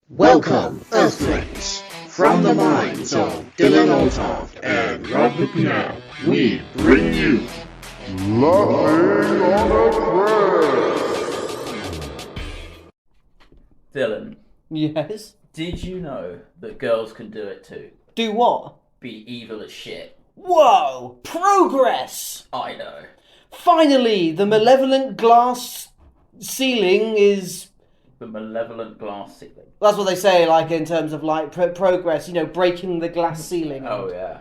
Welcome, Earthlings! From the minds of Dylan Oltoft and Rob McNabb, we bring you Laughing on a Prayer! Dylan, Yes. did you know that girls can do it too? Do what? Be evil as shit. Whoa! Progress! I know. Finally, the malevolent glass ceiling is... The malevolent glass ceiling. That's what they say, like, in terms of, like, progress, you know, breaking the glass ceiling. Oh, yeah.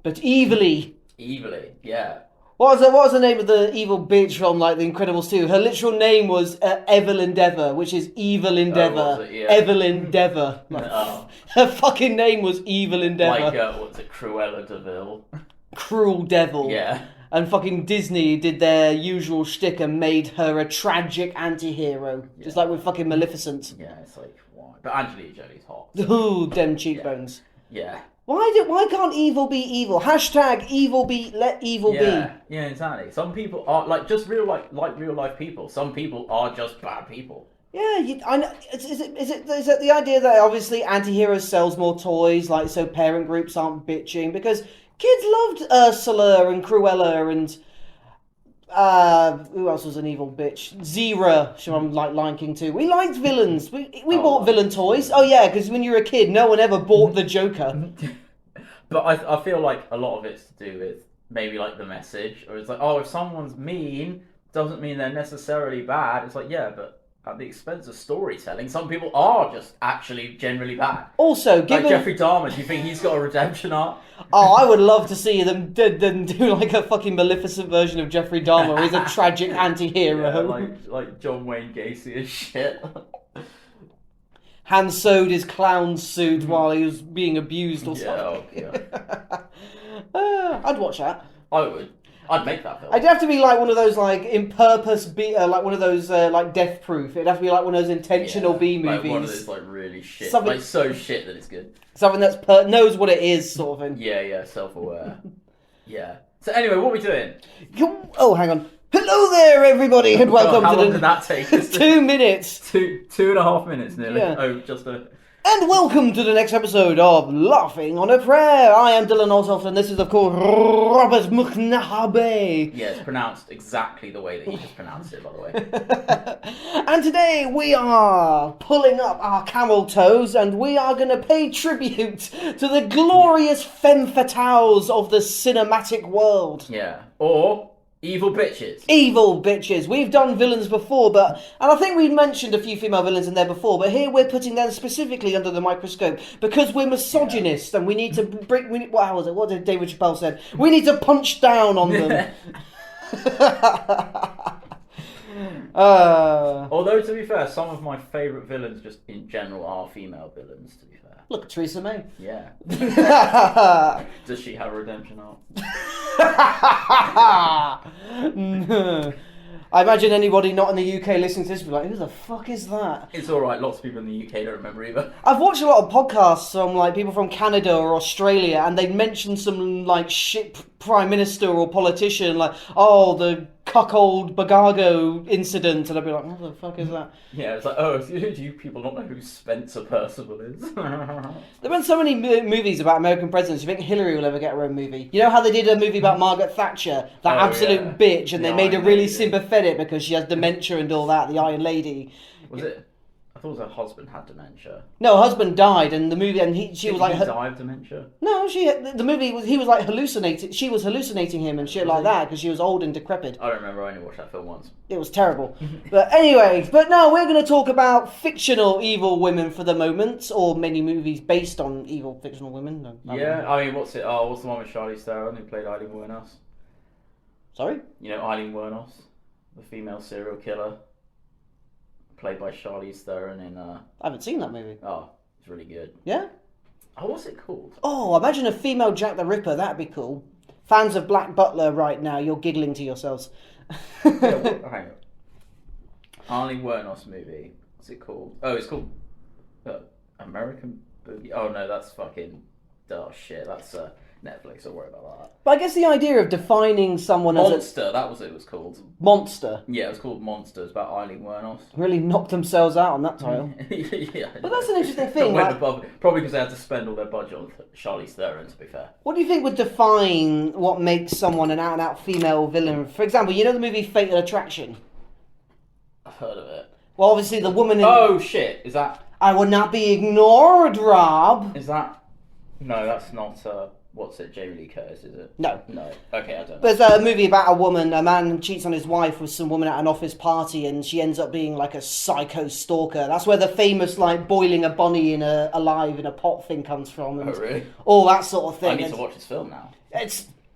But evilly. Evilly, yeah. What was the name of the evil bitch from, like, The Incredibles 2? Her literal name was Evil Endeavour, which is Evil Endeavour. Oh, was it? Yeah. Evil Endeavour. Like, her fucking name was Evil Endeavour. Like, what's it, Cruella De Vil? Cruel Devil. Yeah. And fucking Disney did their usual shtick and made her a tragic anti-hero. Yeah. Just like with fucking Maleficent. Yeah, it's like, why? But Angelina Jolie's hot. Ooh, dem cheekbones. Yeah. Why can't evil be evil? Hashtag evil be, let evil be. Yeah, exactly. Some people are, like, just real life people. Some people are just bad people. Yeah, I know. Is it the idea that obviously anti-heroes sells more toys, like, so parent groups aren't bitching? Because kids loved Ursula and Cruella and who else was an evil bitch? Zira, from like Lion King 2. We liked villains. We bought villain toys. Oh yeah, because when you were a kid, no one ever bought the Joker. But I feel like a lot of it's to do with maybe like the message, or it's like, oh, if someone's mean, doesn't mean they're necessarily bad. It's like, yeah, but at the expense of storytelling, some people are just actually generally bad. Also, given... Like Jeffrey Dahmer, do you think he's got a redemption arc? Oh, I would love to see them do like a fucking Maleficent version of Jeffrey Dahmer, where he's a tragic anti-hero. Yeah, like John Wayne Gacy and shit. Han sewed his clown suit while he was being abused or something. Yeah, I'd watch that. I would. I'd make that film. It'd have to be like one of those like in purpose like one of those like Death Proof. It'd have to be like one of those intentional B movies. Like one of those like really shit, something, like so shit that it's good. Something that's knows what it is, sort of thing. Yeah, self-aware. Yeah. So anyway, what are we doing? Oh, hang on. Hello there, everybody, and welcome how to long did that take? 2 minutes. 2.5 minutes nearly. Yeah. Oh, just a. And welcome to the next episode of Laughing on a Prayer. I am Dylan Oltoft, and this is, of course, Robert McNabb. Yeah, it's pronounced exactly the way that he just pronounced it, by the way. And today we are pulling up our camel toes, and we are going to pay tribute to the glorious femme fatales of the cinematic world. Yeah. Or evil bitches. Evil bitches. We've done villains before, and I think we mentioned a few female villains in there before, but here we're putting them specifically under the microscope because we're misogynist and we need to what did David Chappelle said? We need to punch down on them. Although, to be fair, some of my favourite villains just in general are female villains, to be fair. Look, Theresa May. Yeah. Does she have a redemption arc? I imagine anybody not in the UK listening to this will be like, who the fuck is that? It's alright, lots of people in the UK don't remember either. I've watched a lot of podcasts from like people from Canada or Australia, and they mention some like shit prime minister or politician, like, oh, the cuckold Bagago incident, and I'd be like, what the fuck is that? Yeah, it's like, oh, do you people not know who Spencer Percival is? There've been so many movies about American presidents. Do you think Hillary will ever get her own movie? You know how they did a movie about Margaret Thatcher, that absolute bitch, and they made her really sympathetic because she has dementia and all that, the Iron Lady. Was it? I thought her husband had dementia. No, her husband died, and the movie, and she was like, die of dementia? No, the movie was, he was like hallucinating. She was hallucinating him and shit like that because she was old and decrepit. I don't remember. I only watched that film once. It was terrible. But anyway, no, we're going to talk about fictional evil women for the moment, or many movies based on evil fictional women. Yeah, I mean, what's the one with Charlize Theron who played Eileen Wuornos? Sorry? You know Eileen Wuornos, the female serial killer, played by Charlize Theron in. I haven't seen that movie. Oh, it's really good. Yeah? Oh, what's it called? Oh, imagine a female Jack the Ripper. That'd be cool. Fans of Black Butler right now, you're giggling to yourselves. Hang on. Eileen Wuornos movie. What's it called? Oh, it's called American Boogie. Oh no, that's fucking. Oh shit, that's Netflix, don't worry about that. But I guess the idea of defining someone as Monster, that was what it was called. Monster. Yeah, it was called Monster. It's about Eileen Wuornos. Really knocked themselves out on that title. Yeah, But that's an interesting thing. Went Like, above, probably because they had to spend all their budget on Charlize Theron, to be fair. what do you think would define what makes someone an out-and-out female villain? For example, you know the movie Fatal Attraction? I've heard of it. Well, obviously the woman in... Oh, shit. Is that... I will not be ignored, Rob. Is that... No, that's not... What's it? Jamie Lee Curtis, is it? No. No. Okay, I don't know. There's a movie about a man cheats on his wife with some woman at an office party, and she ends up being like a psycho stalker. That's where the famous like boiling a bunny alive in a pot thing comes from. And Oh, really? all that sort of thing. I need to watch this film now.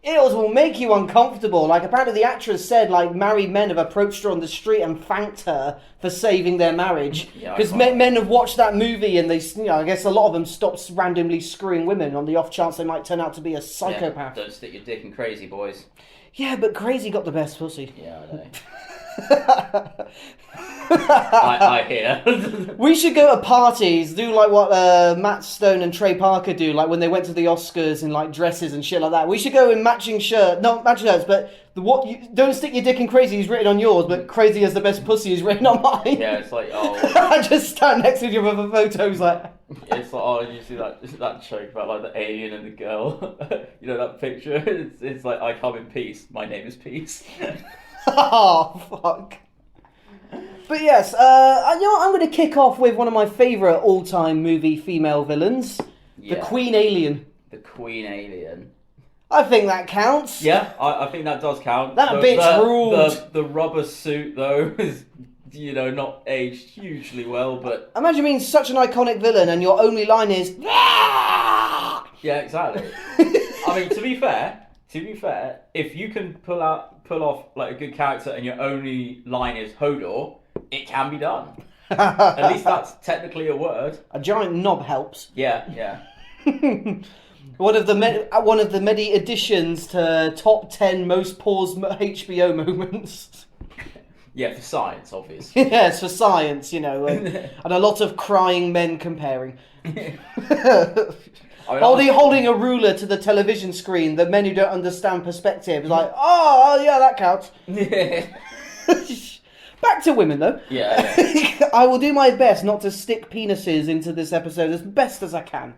It will make you uncomfortable. Like, apparently the actress said, like, married men have approached her on the street and thanked her for saving their marriage. Because men have watched that movie and they, I guess a lot of them stopped randomly screwing women on the off chance they might turn out to be a psychopath. Yeah, don't stick your dick in crazy, boys. Yeah, but crazy got the best pussy. Yeah, I know. I hear. We should go to parties, do like what Matt Stone and Trey Parker do, like when they went to the Oscars in like dresses and shit like that. We should go in matching shirts, not matching shirts, but don't stick your dick in crazy is written on yours, but crazy as the best pussy is written on mine. Yeah, it's like, oh. I just stand next to you with the photos like. It's like, oh, you see that joke about like the alien and the girl? You know that picture? It's like, I come in peace. My name is Peace. Oh, fuck. But yes, I'm going to kick off with one of my favourite all-time movie female villains, the Queen Alien. The Queen Alien. I think that counts. Yeah, I think that does count. That bitch ruled. The rubber suit, though, is, not aged hugely well, but... Imagine being such an iconic villain and your only line is... Yeah, exactly. I mean, to be fair, if you can pull off like a good character and your only line is Hodor, it can be done. At least that's technically a word. A giant knob helps. Yeah. One of the many additions to top 10 most paused HBO moments. Yeah, for science, obviously. Yes, for science, and a lot of crying men comparing. Holding a ruler to the television screen, the men who don't understand perspective is like, oh yeah, that counts. Back to women, though. Yeah. I will do my best not to stick penises into this episode as best as I can.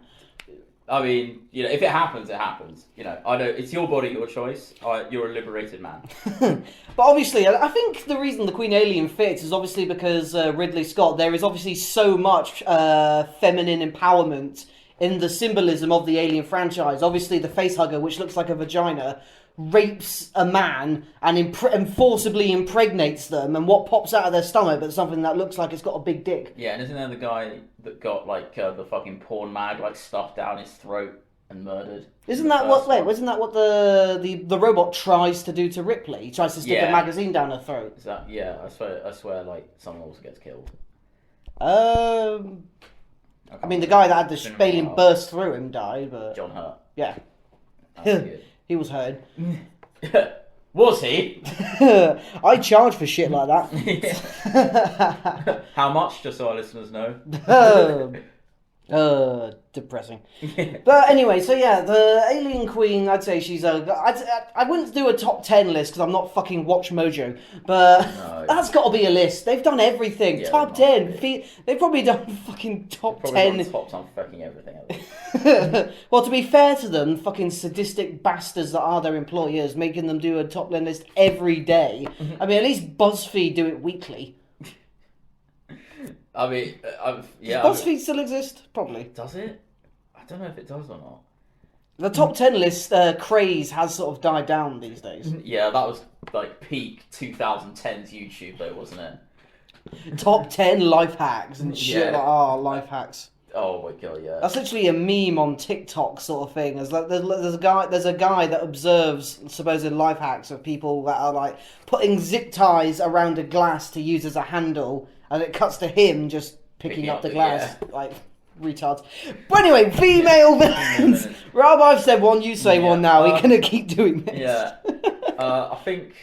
I mean, if it happens, it happens. I know it's your body, your choice. You're a liberated man. But obviously, I think the reason the Queen Alien fits is obviously because Ridley Scott. There is obviously so much feminine empowerment in the symbolism of the Alien franchise. Obviously, the facehugger, which looks like a vagina, rapes a man and forcibly impregnates them, and what pops out of their stomach but something that looks like it's got a big dick. Yeah, and isn't there the guy that got like the fucking porn mag like stuffed down his throat and murdered? Wasn't that what the robot tries to do to Ripley? He tries to stick a magazine down her throat. Is that, yeah, I swear like someone also gets killed. I mean, the guy that had the spalien burst through him died, but... John Hurt. Yeah. He was hurt. Was he? I charge for shit like that. How much, just so our listeners know? Depressing. But anyway, so yeah, the Alien Queen, I'd say she's I wouldn't do a top 10 list because I'm not fucking Watch Mojo, but that's got to be a list. They've done everything. Yeah, top 10. They've probably done fucking top 10. Tops on fucking everything. Well, to be fair to them, fucking sadistic bastards that are their employers, making them do a top 10 list every day. I mean, at least BuzzFeed do it weekly. I mean, yeah. Does BuzzFeed still exist? Probably. Does it? I don't know if it does or not. The top 10 list craze has sort of died down these days. Yeah, that was like peak 2010s YouTube though, wasn't it? Top 10 life hacks and shit. Yeah. Like, life hacks. Oh my god, yeah. That's literally a meme on TikTok sort of thing. There's a guy that observes supposed life hacks of people that are like putting zip ties around a glass to use as a handle, and it cuts to him just picking up the glass, like retards. But anyway, female villains. Rob, I've said one, you say one now. We're gonna keep doing this. Yeah. I think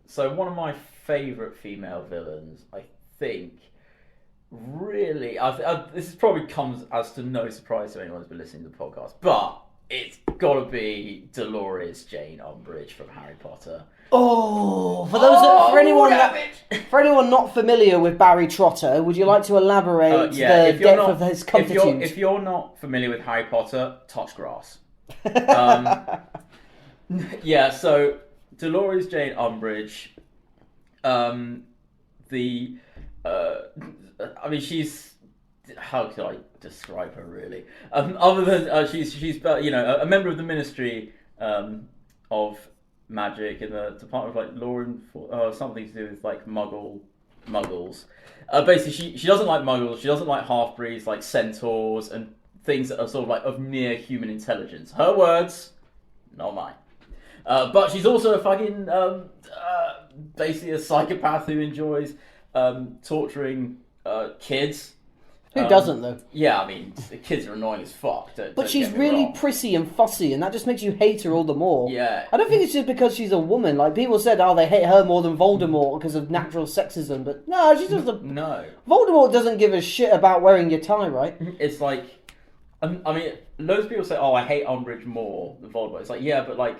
so. One of my favourite female villains, I think. Really, this probably comes as to no surprise to anyone who's been listening to the podcast, but it's gotta be Dolores Jane Umbridge from Harry Potter. Oh, for anyone not familiar with Barry Trotter, would you like to elaborate the depth of his comfortude? If you're not familiar with Harry Potter, touch grass. So Dolores Jane Umbridge, she's, how can I describe her really? Other than she's a member of the Ministry of Magic in the Department of Law and something to do with Muggles. Basically, she doesn't like Muggles. She doesn't like half-breeds, like centaurs and things that are sort of like of near human intelligence. Her words, not mine. But she's also a fucking basically a psychopath who enjoys torturing kids. Who doesn't, though? Yeah, the kids are annoying as fuck. But she's really prissy and fussy, and that just makes you hate her all the more. Yeah. I don't think it's just because she's a woman. Like, people said, they hate her more than Voldemort because of natural sexism, but no, she's just No. Voldemort doesn't give a shit about wearing your tie, right? It's like... loads of people say, I hate Umbridge more than Voldemort. It's like, yeah, but,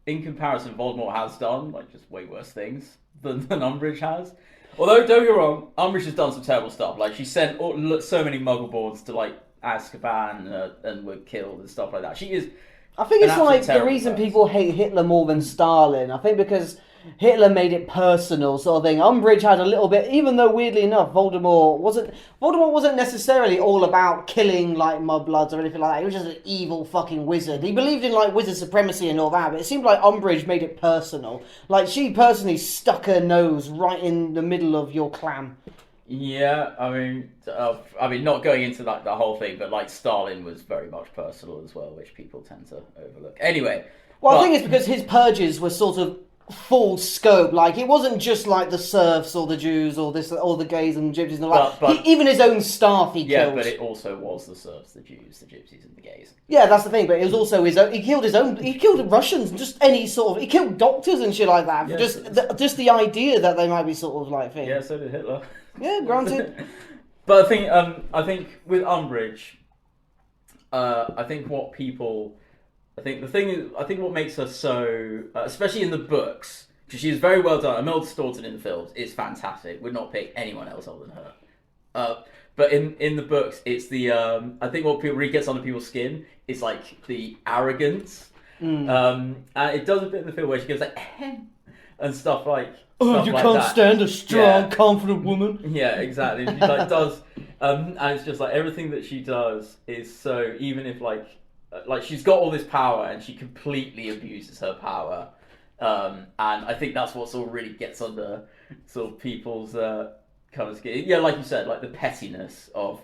in comparison, Voldemort has done, just way worse things than Umbridge has. Although, don't get me wrong, Umbridge has done some terrible stuff. She sent so many Muggleborns to, Azkaban and were killed and stuff like that. She is... I think it's the reason people hate Hitler more than Stalin. I think because Hitler made it personal, sort of thing. Umbridge had a little bit, even though weirdly enough, Voldemort wasn't necessarily all about killing mudbloods or anything like that. He was just an evil fucking wizard. He believed in wizard supremacy and all that, but it seemed like Umbridge made it personal. She personally stuck her nose right in the middle of your clan. Yeah, not going into the whole thing, but Stalin was very much personal as well, which people tend to overlook. Anyway, I think it's because his purges were sort of full scope. It wasn't just the serfs or the Jews or the gays and gypsies and all that. Even his own staff he killed. Yeah, but it also was the serfs, the Jews, the gypsies, and the gays. Yeah, that's the thing. But it was also his own. He killed Russians, just any sort of. He killed doctors and shit like that. Yeah, just the idea that they might be sort of thing. Yeah, so did Hitler. Yeah, granted. But I think with Umbridge, I think what makes her so, especially in the books, because she's very well done. Imelda Staunton in the films is fantastic. Would not pick anyone else other than her. But in the books, it's the I think what really gets under people's skin is the arrogance. And it does a bit in the film where she goes and stuff like. You can't stand a strong, confident woman. Yeah, exactly. She does, and it's just everything that she does is so. Even if she's got all this power and she completely abuses her power, and I think that's what sort of really gets under sort of people's kind of skin. Yeah, like you said, the pettiness of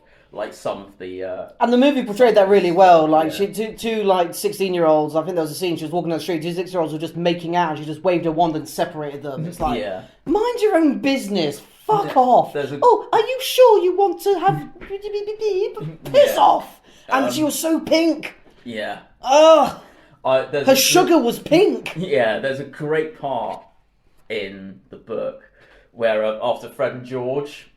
some of the and the movie portrayed that really well. Two 16-year-olds. I think there was a scene she was walking down the street. 2 6-year-olds were just making out, and she just waved a wand and separated them. It's mind your own business. Fuck off. Are you sure you want to have piss off? And she was so pink. Yeah. Ugh. Her sugar was pink. Yeah. There's a great part in the book where after Fred and George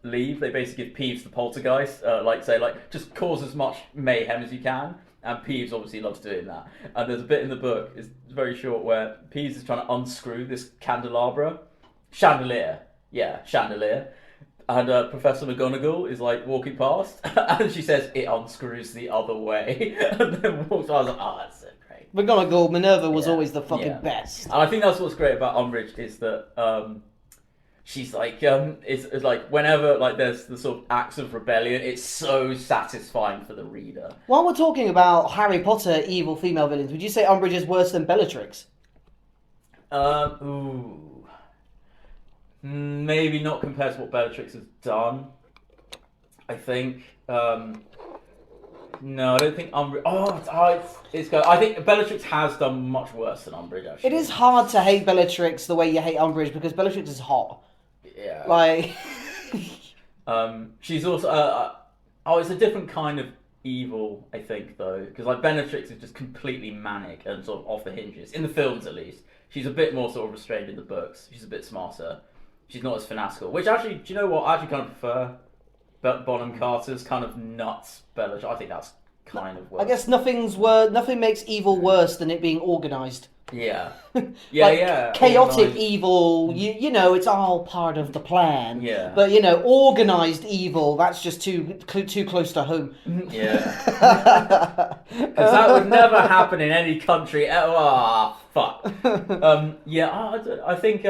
leave, they basically give Peeves the poltergeist, just cause as much mayhem as you can, and Peeves obviously loves doing that. And there's a bit in the book, it's very short, where Peeves is trying to unscrew this chandelier, and Professor McGonagall is walking past, and she says it unscrews the other way, and then walks. I was that's so great. McGonagall, Minerva was always the fucking best. And I think that's what's great about Umbridge is that. She's it's whenever there's the sort of acts of rebellion, it's so satisfying for the reader. While we're talking about Harry Potter evil female villains, would you say Umbridge is worse than Bellatrix? Maybe not compared to what Bellatrix has done. I think. No, I don't think Umbridge. It's good. I think Bellatrix has done much worse than Umbridge. Actually, it is hard to hate Bellatrix the way you hate Umbridge because Bellatrix is hot. Yeah. She's also. It's a different kind of evil, I think, though, because Bellatrix is just completely manic and sort of off the hinges in the films, at least. She's a bit more sort of restrained in the books. She's a bit smarter. She's not as fanatical. Which actually, do you know what? I actually kind of prefer Bonham Carter's kind of nuts Bellatrix. I think that's kind of works. I guess nothing makes evil worse than it being organised. Yeah. Chaotic organised. evil, you know, it's all part of the plan. Yeah. But, you know, organised evil, that's just too close to home. Yeah. Because that would never happen in any country. Fuck. I think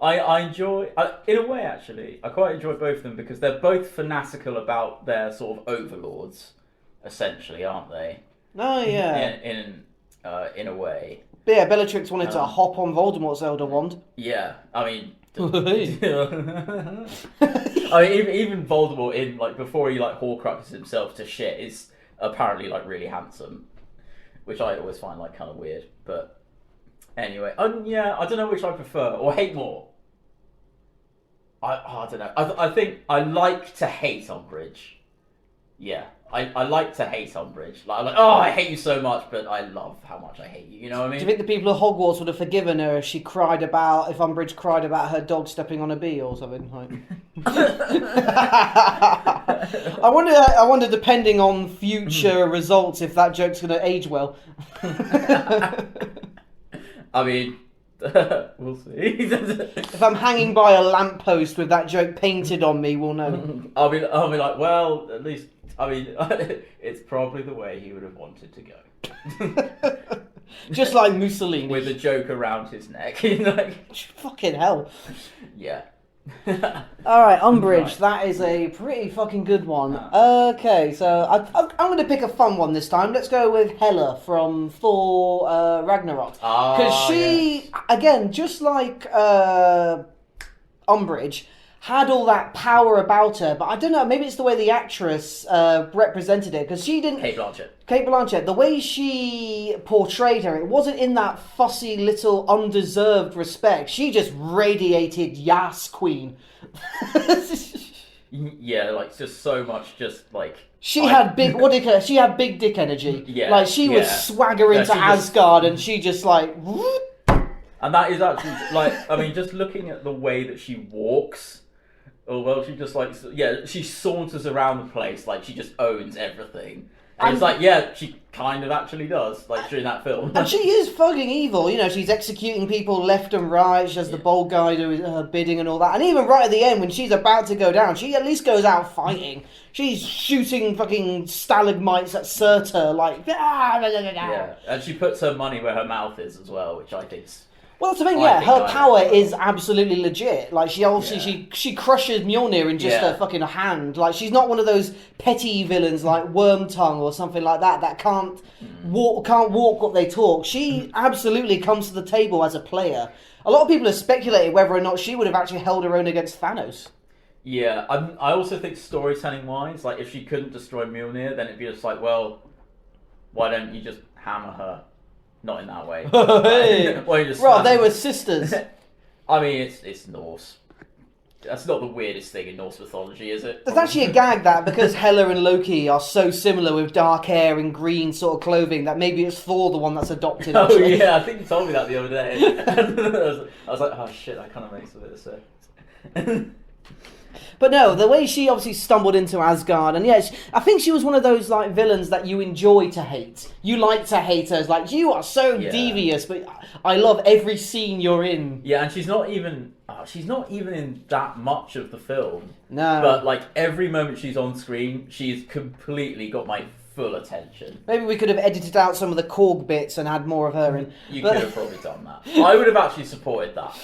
I enjoy, in a way actually, I quite enjoy both of them because they're both fanatical about their sort of overlords, essentially, aren't they? Oh, yeah. In a way. But yeah, Bellatrix wanted to hop on Voldemort's Elder Wand. Yeah, I mean... even Voldemort in, like, before he, like, Horcruxes himself to shit is apparently, like, really handsome. Which I always find, like, kind of weird. But anyway, I don't know which I prefer or hate more. I don't know. I think I like to hate Umbridge. Yeah. I like to hate Umbridge. Like, I hate you so much, but I love how much I hate you. You know what I mean? Do you think the people of Hogwarts would have forgiven her if Umbridge cried about her dog stepping on a bee or something? Like... I wonder, depending on future results, if that joke's going to age well. I mean, we'll see. If I'm hanging by a lamppost with that joke painted on me, we'll know. I'll be like, well, at least. I mean, it's probably the way he would have wanted to go. Just like Mussolini. With a joke around his neck. Like... Fucking hell. Yeah. Alright, Umbridge, right. That is a pretty fucking good one. Okay, so I'm going to pick a fun one this time. Let's go with Hela from Thor Ragnarok. Because she, again, just like Umbridge, had all that power about her, but I don't know, maybe it's the way the actress represented it, because she didn't... Cate Blanchett, the way she portrayed her, it wasn't in that fussy little undeserved respect. She just radiated Yas Queen. Yeah, like, just so much, just, like... She had big dick energy. Yeah. Like, she would swagger into Asgard, and she just, like... And that is actually, like, I mean, just looking at the way that she walks... Oh, well, she just, like, she saunters around the place, like, she just owns everything. And it's like, yeah, she kind of actually does, like, during that film. And she is fucking evil, you know, she's executing people left and right, she has the bold guy doing her bidding and all that. And even right at the end, when she's about to go down, she at least goes out fighting. She's shooting fucking stalagmites at Surtur, like... Yeah, and she puts her money where her mouth is as well, which I think's... Well, that's the thing, yeah, her power is absolutely legit. Like, she obviously, she crushes Mjolnir in just her fucking hand. Like, she's not one of those petty villains like Wormtongue or something like that can't walk what they talk. She absolutely comes to the table as a player. A lot of people have speculated whether or not she would have actually held her own against Thanos. Yeah, I also think storytelling-wise, like, if she couldn't destroy Mjolnir, then it'd be just like, well, why don't you just hammer her? Not in that way. Well, they were sisters. I mean, it's Norse. That's not the weirdest thing in Norse mythology, is it? There's actually a gag that because Hela and Loki are so similar with dark hair and green sort of clothing that maybe it's Thor the one that's adopted. Oh yeah, I think you told me that the other day. I was like, oh shit, that kind of makes a bit of sense. But no, the way she obviously stumbled into Asgard, and I think she was one of those like villains that you enjoy to hate. You like to hate her. It's like, you are so devious, but I love every scene you're in. Yeah, and she's not even in that much of the film. No. But like every moment she's on screen, she's completely got my full attention. Maybe we could have edited out some of the Korg bits and had more of her in. You could have probably done that. I would have actually supported that.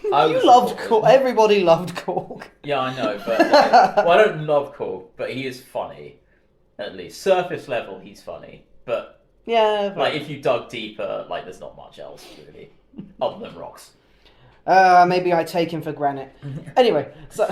You loved Korg. Everybody loved Korg. Yeah, I know, but well, I don't love Korg, but he is funny. At least surface level, he's funny. But yeah, like if you dug deeper, like there's not much else really, other than rocks. Maybe I take him for granite. Anyway, so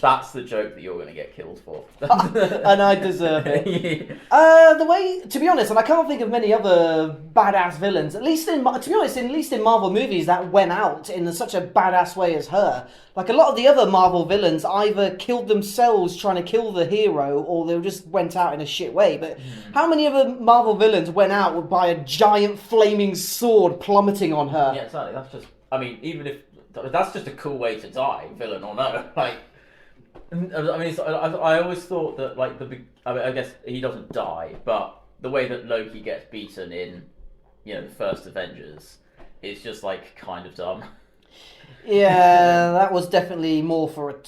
that's the joke that you're going to get killed for, and I deserve it. The way, to be honest, and I can't think of many other badass villains. At least in Marvel movies that went out in such a badass way as her. Like a lot of the other Marvel villains either killed themselves trying to kill the hero, or they just went out in a shit way. But how many other Marvel villains went out by a giant flaming sword plummeting on her? Yeah, exactly. That's just, I mean, even if that's just a cool way to die, villain or no, like. I mean, I always thought that like I guess he doesn't die, but the way that Loki gets beaten in, the first Avengers, is just like kind of dumb. Yeah, that was definitely more for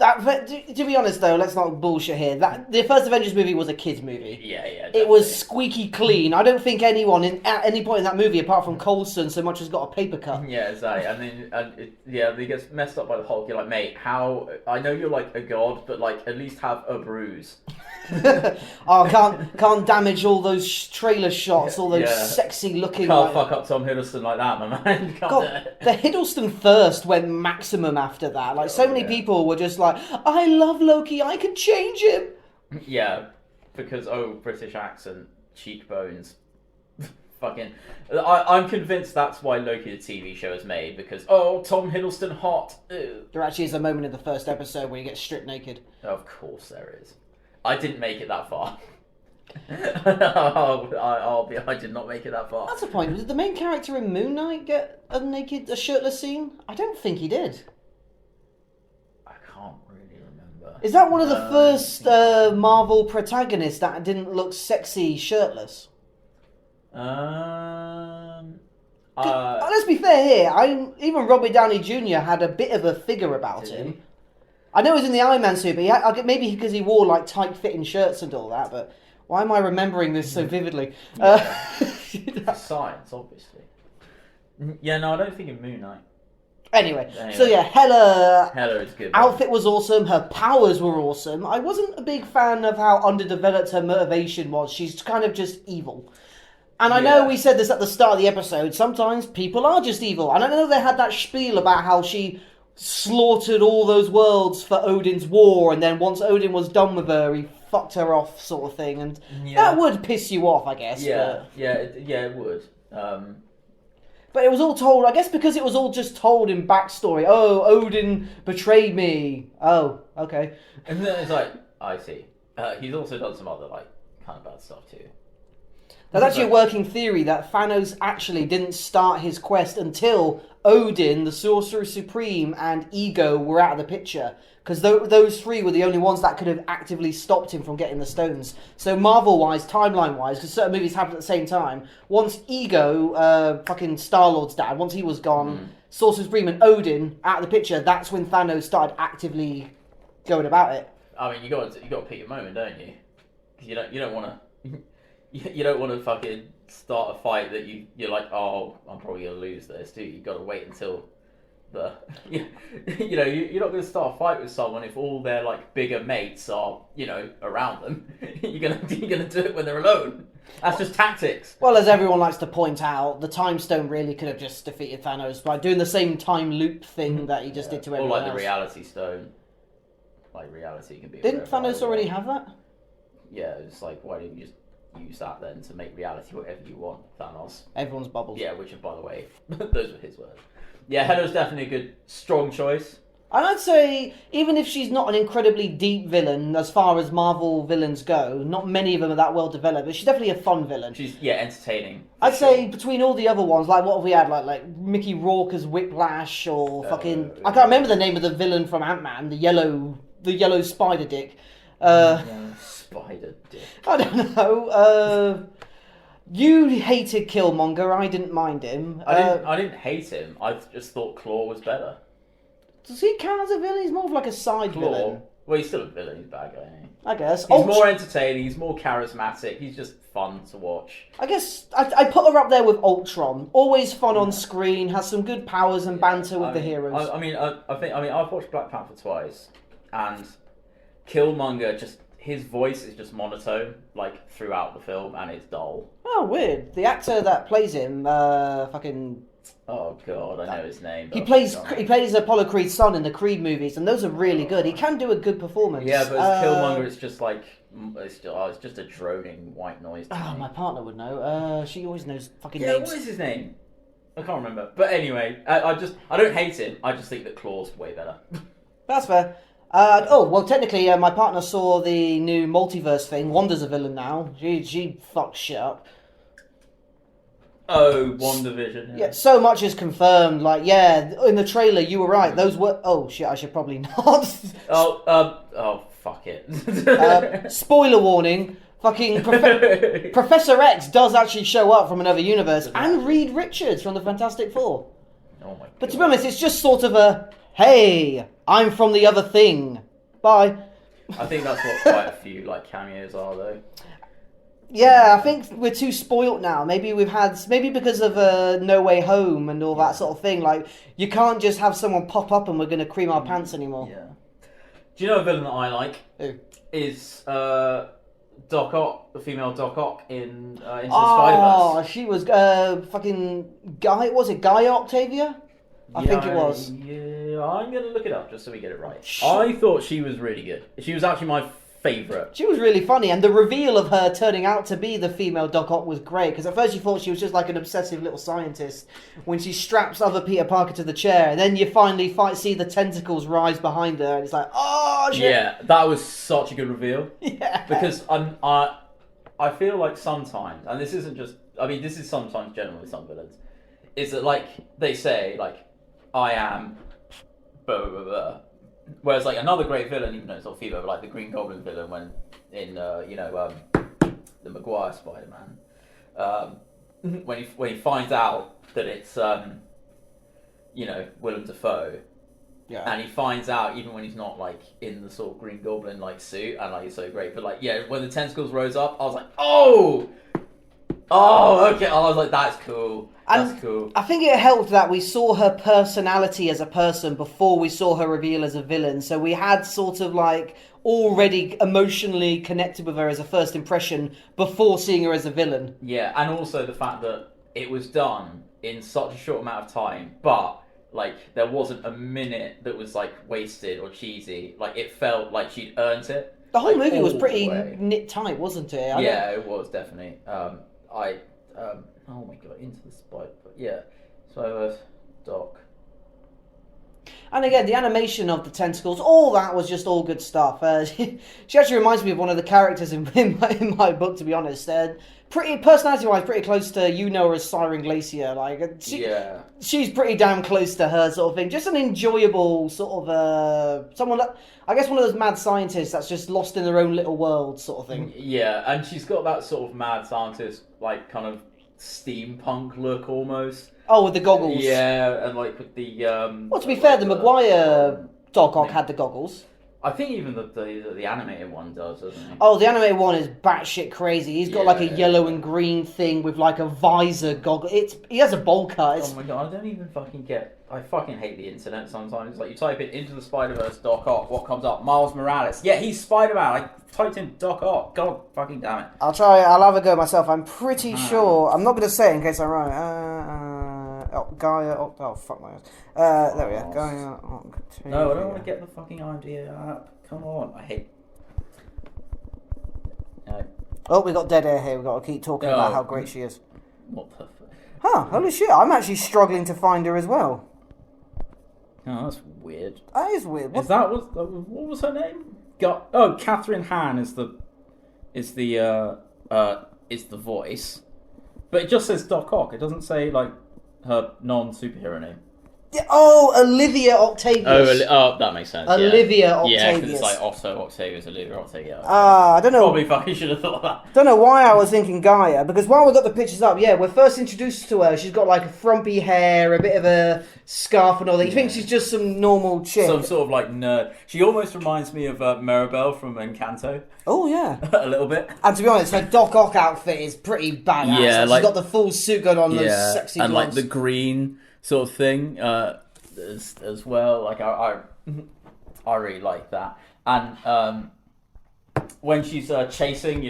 to be honest, though, let's not bullshit here. That the first Avengers movie was a kids' movie. Yeah, It was squeaky clean. I don't think anyone at any point in that movie, apart from Coulson, so much as got a paper cut. Yeah, exactly. He gets messed up by the Hulk. You're like, mate, how? I know you're like a god, but like at least have a bruise. Can't damage all those trailer shots, all those sexy looking. Can't fuck up Tom Hiddleston like that, my man. God, the Hiddleston thirst went maximum after that. Like so many people were just like, I love Loki, I could change him. Yeah, because British accent, cheekbones. Fucking, I'm convinced that's why Loki the TV show is made, because Tom Hiddleston hot. Ew. There actually is a moment in the first episode where he gets stripped naked. Of course there is. I didn't make it that far. I did not make it that far. That's the point. Did the main character in Moon Knight get a shirtless scene? I don't think he did. I can't really remember. Is that one of the first Marvel protagonists that didn't look sexy shirtless? Let's be fair here. Even Robert Downey Jr. had a bit of a figure about him. I know he was in the Iron Man suit, but maybe because he wore like tight-fitting shirts and all that. But why am I remembering this so vividly? Science, obviously. Yeah, no, I don't think in Moon Knight. Anyway, so yeah, Hela is good. Outfit was awesome. Her powers were awesome. I wasn't a big fan of how underdeveloped her motivation was. She's kind of just evil. And I know we said this at the start of the episode. Sometimes people are just evil. And I know they had that spiel about how she slaughtered all those worlds for Odin's war, and then once Odin was done with her, he fucked her off, sort of thing. And that would piss you off, I guess. It would. But it was all told, I guess, because it was all just told in backstory. Oh, Odin betrayed me. Oh, okay. And then it's like, I see. He's also done some other like kind of bad stuff too. There's actually a working theory that Thanos actually didn't start his quest until Odin, the Sorcerer Supreme, and Ego were out of the picture. Because those three were the only ones that could have actively stopped him from getting the stones. So Marvel-wise, timeline-wise, because certain movies happened at the same time, once Ego, fucking Star-Lord's dad, once he was gone, Sorcerer Supreme and Odin out of the picture, that's when Thanos started actively going about it. I mean, you got to pick your moment, don't you? Because you don't want to... You don't want to fucking start a fight that you're like, oh, I'm probably going to lose this, do you? You've got to wait until you're not going to start a fight with someone if all their like bigger mates are, around them. you're gonna do it when they're alone. That's just tactics. Well, as everyone likes to point out, the Time Stone really could have just defeated Thanos by doing the same time loop thing that he just did to everyone else. Or like the Reality Stone. Like reality can be... Didn't Thanos already have that? Yeah, it's like, why didn't you just use that then to make reality whatever you want, Thanos? Everyone's bubbles. Yeah, which, by the way, those were his words. Yeah, Hela's definitely a good, strong choice. And I'd say, even if she's not an incredibly deep villain, as far as Marvel villains go, not many of them are that well developed, but she's definitely a fun villain. She's, entertaining. I'd say between all the other ones, like what have we had, like Mickey Rourke as Whiplash, or fucking... I can't remember the name of the villain from Ant-Man, the yellow spider dick. Spider dick. I don't know. You hated Killmonger. I didn't mind him. I didn't hate him. I just thought Claw was better. Does he count as a villain? He's more of like a side villain. Well, he's still a villain. He's a bad guy, isn't he? I guess. He's more entertaining. He's more charismatic. He's just fun to watch. I guess I put her up there with Ultron. Always fun on screen. Has some good powers and banter with the heroes. I've watched Black Panther twice, and Killmonger his voice is just monotone, like, throughout the film, and it's dull. Oh, weird. The actor that plays him, fucking... Oh, God, I know his name. He plays Apollo Creed's son in the Creed movies, and those are really good. He can do a good performance. Yeah, but as Killmonger, it's just like... It's just a droning white noise to me. My partner would know. She always knows fucking names. names. What is his name? I can't remember. But anyway, I don't hate him. I just think that Claw's way better. That's fair. Technically, my partner saw the new multiverse thing. Wanda's a villain now. She fucks shit up. Oh, WandaVision. Yeah, so much is confirmed. Like, yeah, in the trailer, you were right. Those were. Oh shit! I should probably not. Oh, fuck it. Spoiler warning. Fucking Professor X does actually show up from another universe, and Reed Richards from the Fantastic Four. Oh my god. But to be honest, it's just sort of a, hey, I'm from the other thing. Bye. I think that's what quite a few like cameos are, though. Yeah, I think we're too spoilt now. Maybe because of No Way Home and all that sort of thing. Like, you can't just have someone pop up and we're going to cream our pants anymore. Yeah. Do you know a villain that I like? Who? Is Doc Ock, the female Doc Ock in Into the Spider-Verse. Oh, she was fucking Guy. Was it Guy Octavia? I think it was. Yeah, I'm going to look it up just so we get it right. I thought she was really good. She was actually my favourite. She was really funny, and the reveal of her turning out to be the female Doc Ock was great, because at first you thought she was just like an obsessive little scientist when she straps other Peter Parker to the chair, and then you finally see the tentacles rise behind her, and it's like, oh shit. Yeah, that was such a good reveal. Yeah. Because I feel like sometimes, and this isn't just, I mean, this is sometimes generally some villains, is that like, they say, like, I am blah, blah, blah, blah. Whereas, like, another great villain, even though it's not female, but like the Green Goblin villain when in, the Maguire Spider-Man, when he finds out that it's, Willem Dafoe, Yeah. and he finds out even when he's not like in the sort of Green Goblin like suit, and like he's so great, but like yeah, when the tentacles rose up, I was like, oh, okay. I was like, that's cool. That's cool. I think it helped that we saw her personality as a person before we saw her reveal as a villain. So we had sort of like already emotionally connected with her as a first impression before seeing her as a villain. Yeah, and also the fact that it was done in such a short amount of time, but like there wasn't a minute that was like wasted or cheesy. Like it felt like she'd earned it. The whole like, movie was pretty knit tight, wasn't it? Yeah, it was definitely. Oh my god, Into the Spider. Yeah, so Doc. And again, the animation of the tentacles, all that was just all good stuff. She actually reminds me of one of the characters in my book, to be honest. Pretty personality-wise, pretty close to her as Siren Glacier. Like, she's pretty damn close to her sort of thing. Just an enjoyable sort of someone that, I guess, one of those mad scientists that's just lost in their own little world sort of thing. Yeah, and she's got that sort of mad scientist, like kind of steampunk look almost. Oh, with the goggles. Yeah, and like with the well, to be fair, the Maguire Doc Ock had the goggles. I think even the animated one does, doesn't he? Oh, the animated one is batshit crazy. He's got like a yellow and green thing with like a visor goggle. He has a bowl cut. Oh my god, I don't even fucking get. I fucking hate the internet sometimes. It's like you type in Into the Spider-Verse Doc Ock, what comes up? Miles Morales. Yeah, he's Spider-Man. I typed in Doc Ock. God fucking damn it. I'll have a go myself. I'm pretty sure. I'm not going to say it in case I'm wrong. Gaia. Oh, fuck my ass. There we go. Gaia. No, I don't want to get the fucking idea app. Come on. I hate. Oh, we got dead air here. We've got to keep talking about how great she is. What the fuck? Huh, holy shit. I'm actually struggling to find her as well. Oh, that's weird. That is weird. What was her name? Catherine Han is the voice, but it just says Doc Ock. It doesn't say like her non-superhero name. Yeah, Olivia Octavius. Oh, that makes sense. Olivia Octavius. Yeah, because it's like Otto Octavius, Olivia Octavius. I don't know. Probably fucking should have thought of that. Don't know why I was thinking Gaia, because while we got the pictures up, we're first introduced to her. She's got like a frumpy hair, a bit of a scarf and all that. You think she's just some normal chick. Some sort of like nerd. She almost reminds me of Maribel from Encanto. Oh, yeah. A little bit. And to be honest, her Doc Ock outfit is pretty badass. Yeah, she's got the full suit on those sexy and gloves. like the green sort of thing as well. Like I really like that. And when she's chasing,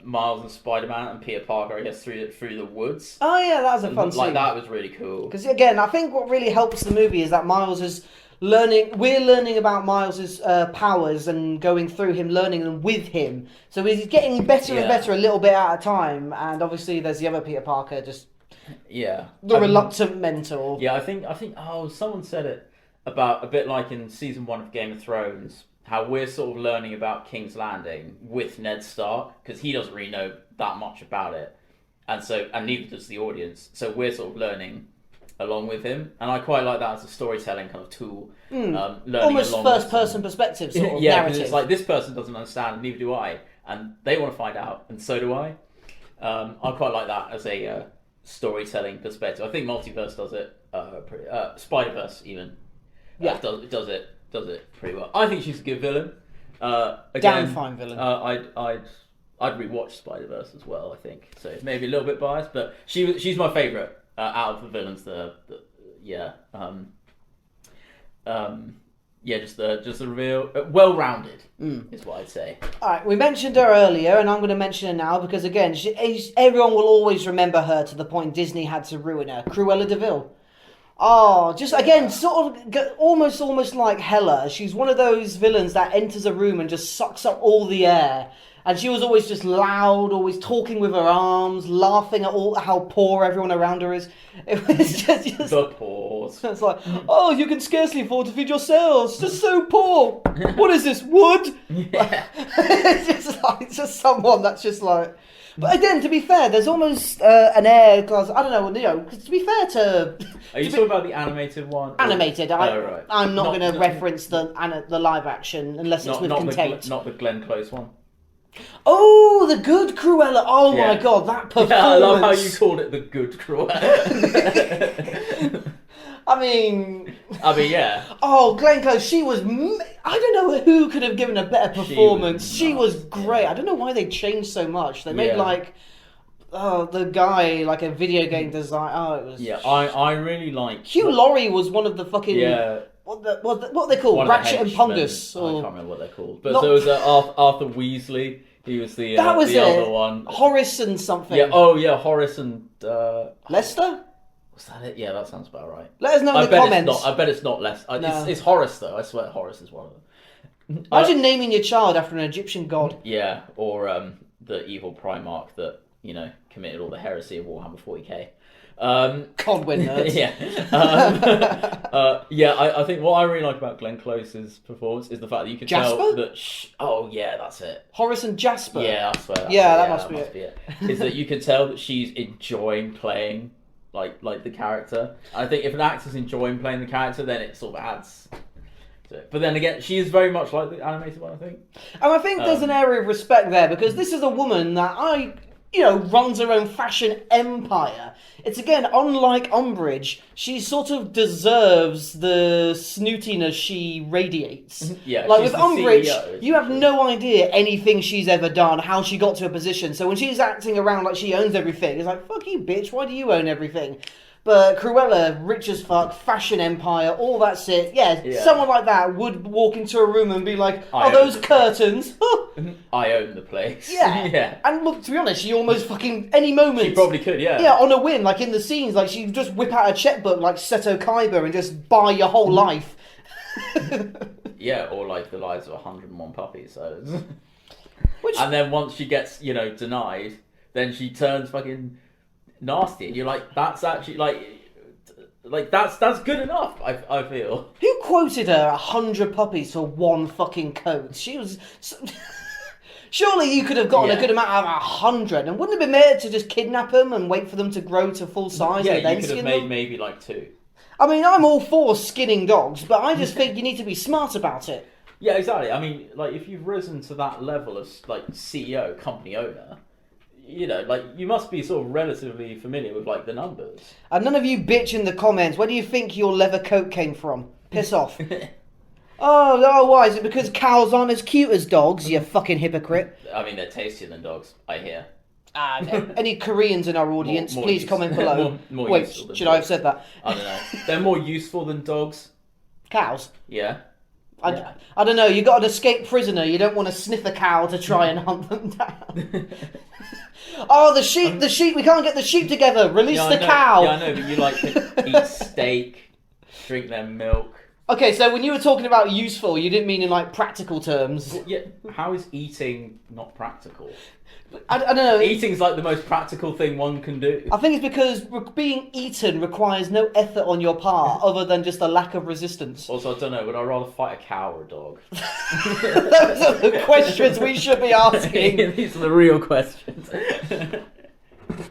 Miles and Spider-Man and Peter Parker, I guess through the woods. Oh yeah, that was a fun scene. Like that was really cool. Because again, I think what really helps the movie is that Miles is learning. We're learning about Miles's powers and going through him, learning them with him. So he's getting better and better a little bit at a time. And obviously, there's the other Peter Parker just. Yeah. The reluctant mentor. Yeah, I think someone said it about a bit like in season 1 of Game of Thrones, how we're sort of learning about King's Landing with Ned Stark, because he doesn't really know that much about it. and neither does the audience. So we're sort of learning along with him, and I quite like that as a storytelling kind of tool. Learning almost along first-person perspective sort of yeah, narrative. It's like this person doesn't understand, and neither do I, and they want to find out, and so do I. I quite like that as a storytelling perspective. I think Multiverse does it. Spider-Verse even does it pretty well. I think she's a good villain. Again, Damn fine villain. I'd rewatch Spider-Verse as well. I think so. Maybe a little bit biased, but she's my favourite out of the villains. Just a real well-rounded is what I'd say. All right, we mentioned her earlier, and I'm going to mention her now because again, everyone will always remember her to the point Disney had to ruin her. Cruella De Vil. Oh, just again, sort of almost like Hela. She's one of those villains that enters a room and just sucks up all the air. And she was always just loud, always talking with her arms, laughing at how poor everyone around her is. It was just the pause. It's like, oh, you can scarcely afford to feed yourselves. Just so poor. What is this, wood? Yeah. It's just someone that's just like. But again, to be fair, there's almost an air class. I don't know. To be fair to. Are you talking about the animated one? Animated. Right. I'm not going to reference the live action unless it's with contempt. Not the Glenn Close one. Oh, the good Cruella! Oh my god, that performance! Yeah, I love how you called it the good Cruella. I mean, yeah. Oh, Glenn Close, she was. I don't know who could have given a better performance. She was great. I don't know why they changed so much. They made the guy like a video game design. Oh, it was. Yeah, I really like. Hugh Laurie was one of the fucking. Yeah. What are they called? Ratchet and Pungus. I can't remember what they're called. But there was Arthur Weasley. He was the other one. Horace and something. Yeah. Oh yeah, Horace and Lester. Was that it? Yeah, that sounds about right. Let us know in the comments. I bet it's not Lester. No. It's Horace though. I swear Horace is one of them. Imagine naming your child after an Egyptian god. Yeah, or the evil Primarch that committed all the heresy of Warhammer 40k. Codwin nerds. I think what I really like about Glenn Close's performance is the fact that you can tell that. That's it. Horace and Jasper. Yeah, I swear. That must be it. Is that you can tell that she's enjoying playing like the character. I think if an actor's enjoying playing the character, then it sort of adds to it. But then again, she is very much like the animated one, I think. And I think there's an area of respect there because this is a woman that runs her own fashion empire. It's again, unlike Umbridge, she sort of deserves the snootiness she radiates. Yeah, like with the Umbridge, CEO, you have no idea anything she's ever done, how she got to a position. So when she's acting around like she owns everything, it's like, fuck you, bitch, why do you own everything? But Cruella, rich as fuck, fashion empire, all that shit. Yeah, someone like that would walk into a room and be like, "Oh, those curtains." I own the place. Yeah. Yeah. And look, to be honest, she almost fucking any moment. She probably could, yeah. Yeah, on a whim, like in the scenes, like she just whip out a checkbook like Seto Kaiba and just buy your whole life. Yeah, or like the lives of 101 puppies. So. And then once she gets, denied, then she turns fucking nasty, and you're like, that's actually like that's good enough. I feel. Who quoted her 100 puppies for one fucking coat? She was. Surely you could have gotten a good amount out of 100, and wouldn't it have been better to just kidnap them and wait for them to grow to full size and then you could skin have made them? maybe like 2. I mean, I'm all for skinning dogs, but I just think you need to be smart about it. Yeah, exactly. I mean, like if you've risen to that level of like CEO, company owner. You must be sort of relatively familiar with, the numbers. And none of you bitch in the comments. Where do you think your leather coat came from? Piss off. Why? Is it because cows aren't as cute as dogs, you fucking hypocrite? I mean, they're tastier than dogs, I hear. Any Koreans in our audience, more please comment below. more Wait, should dogs. I have said that? I don't know. They're more useful than dogs. Cows? Yeah. I don't know, you got an escaped prisoner, you don't want to sniff a cow to try and hunt them down. The sheep, we can't get the sheep together, release the cow. Yeah, I know, but you like to eat steak, drink their milk. Okay, so when you were talking about useful, you didn't mean in practical terms. Well, yeah, how is eating not practical? I don't know. Eating's the most practical thing one can do. I think it's because being eaten requires no effort on your part other than just a lack of resistance. Also, I don't know, would I rather fight a cow or a dog? Those are the questions we should be asking. These are the real questions.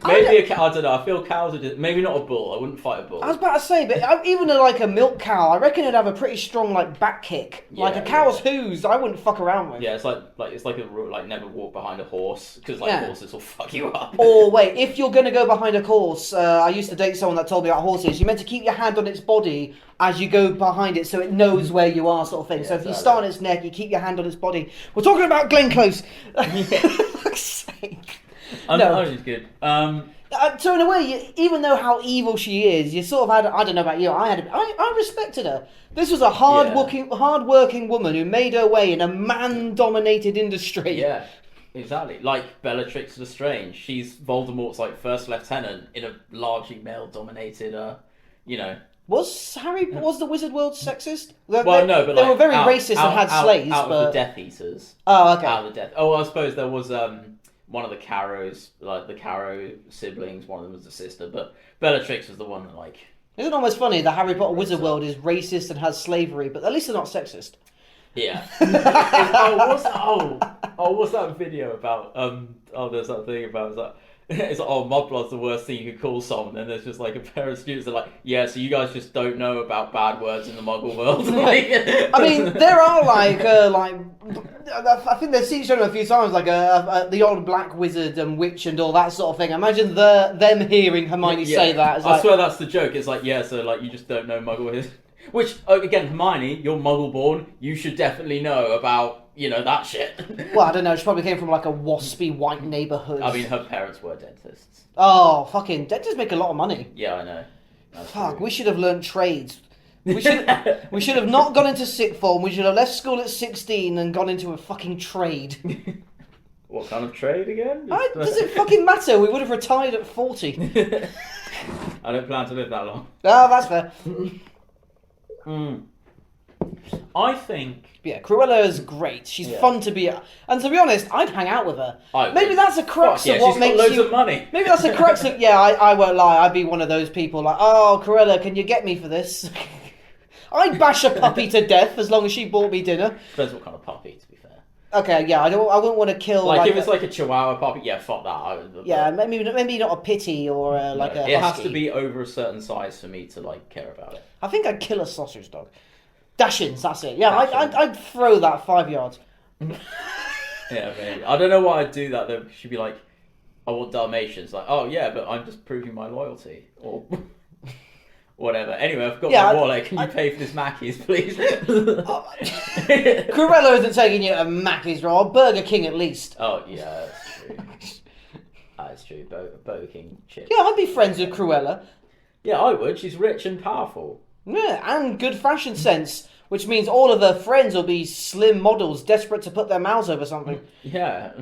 Maybe a cow. I don't know. I feel cows are maybe not a bull. I wouldn't fight a bull. I was about to say, but even like a milk cow, I reckon it'd have a pretty strong like back kick. Like a cow's hooves, I wouldn't fuck around with. Yeah, it's like a rule, like never walk behind a horse because horses will fuck you up. Or wait, if you're gonna go behind a horse, I used to date someone that told me about horses. You're meant to keep your hand on its body as you go behind it, so it knows where you are, sort of thing. So if you start on its neck, you keep your hand on its body. We're talking about Glenn Close. For fuck's sake. No, just good. So in a way, even though how evil she is, you sort of had, I don't know about you, I respected her. This was a hard-working woman who made her way in a man-dominated industry. Yeah, exactly. Like Bellatrix Lestrange. She's Voldemort's like first lieutenant in a largely male-dominated, Was the wizard world sexist? No, but they were very racist and had slaves. Out of the Death Eaters. Oh, okay. Out of the Death. Oh, I suppose there was one of the Carrows, like the Carrow siblings. One of them was a sister, but Bellatrix was the one that like. Isn't it almost funny the Harry Potter wizard world is racist and has slavery, but at least they're not sexist. Yeah. What's that video about? There's that thing about it's like, Mudblood's the worst thing you could call someone, and there's just like a pair of students that are like, yeah, so you guys just don't know about bad words in the Muggle world. I mean, there are I think they've seen shown a few times, like the old black wizard and witch and all that sort of thing. Imagine them hearing Hermione say that. I swear that's the joke. It's like, yeah, so like you just don't know Muggle. Which, again, Hermione, you're Muggle-born. You should definitely know about, that shit. Well, I don't know. She probably came from like a waspy white neighbourhood. I mean, her parents were dentists. Oh, fucking dentists make a lot of money. Yeah, I know. Fuck, true. We should have learned trades. We should have not gone into sixth form. We should have left school at 16 and gone into a fucking trade. What kind of trade again? Does it fucking matter? We would have retired at 40. I don't plan to live that long. Oh, that's fair. I think... Yeah, Cruella is great. She's fun to be... And to be honest, I'd hang out with her. Maybe that's a crux of what makes you... She's got loads of money. Maybe that's a crux of... Yeah, I won't lie. I'd be one of those people like, oh, Cruella, can you get me for this? I'd bash a puppy to death as long as she bought me dinner. Depends what kind of puppy, to be fair. Okay, yeah, I wouldn't want to kill... Like if it's like a Chihuahua puppy, yeah, fuck that. Yeah, maybe not a pity or a husky. It has to be over a certain size for me to like care about it. I think I'd kill a sausage dog. Dachshunds, that's it. Yeah, I'd throw that 5 yards. Yeah, maybe. I don't know why I'd do that though. She'd be like, I want Dalmatians. Like, oh yeah, but I'm just proving my loyalty. Or whatever. Anyway, I've got my wallet. Can you pay for this Mackey's, please? Cruella isn't taking you to Mackey's, or Burger King at least. Oh, yeah, that's true. That's true. Burger King chips. Yeah, I'd be friends with Cruella. Yeah, I would. She's rich and powerful. Yeah, and good fashion sense, which means all of her friends will be slim models desperate to put their mouths over something. Yeah.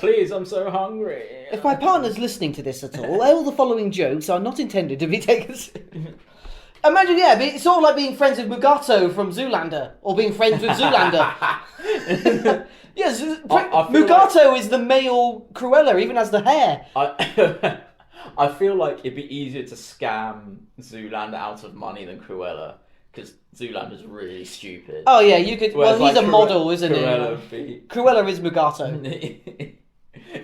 Please, I'm so hungry. If my partner's listening to this at all the following jokes are not intended to be taken... Imagine, it's all like being friends with Mugato from Zoolander, or being friends with Zoolander. Yes, Mugato is the male Cruella, even has the hair. I feel like it'd be easier to scam Zoolander out of money than Cruella, because Zoolander's really stupid. Oh yeah, you could. Well, he's a model, isn't he? Cruella is Mugato.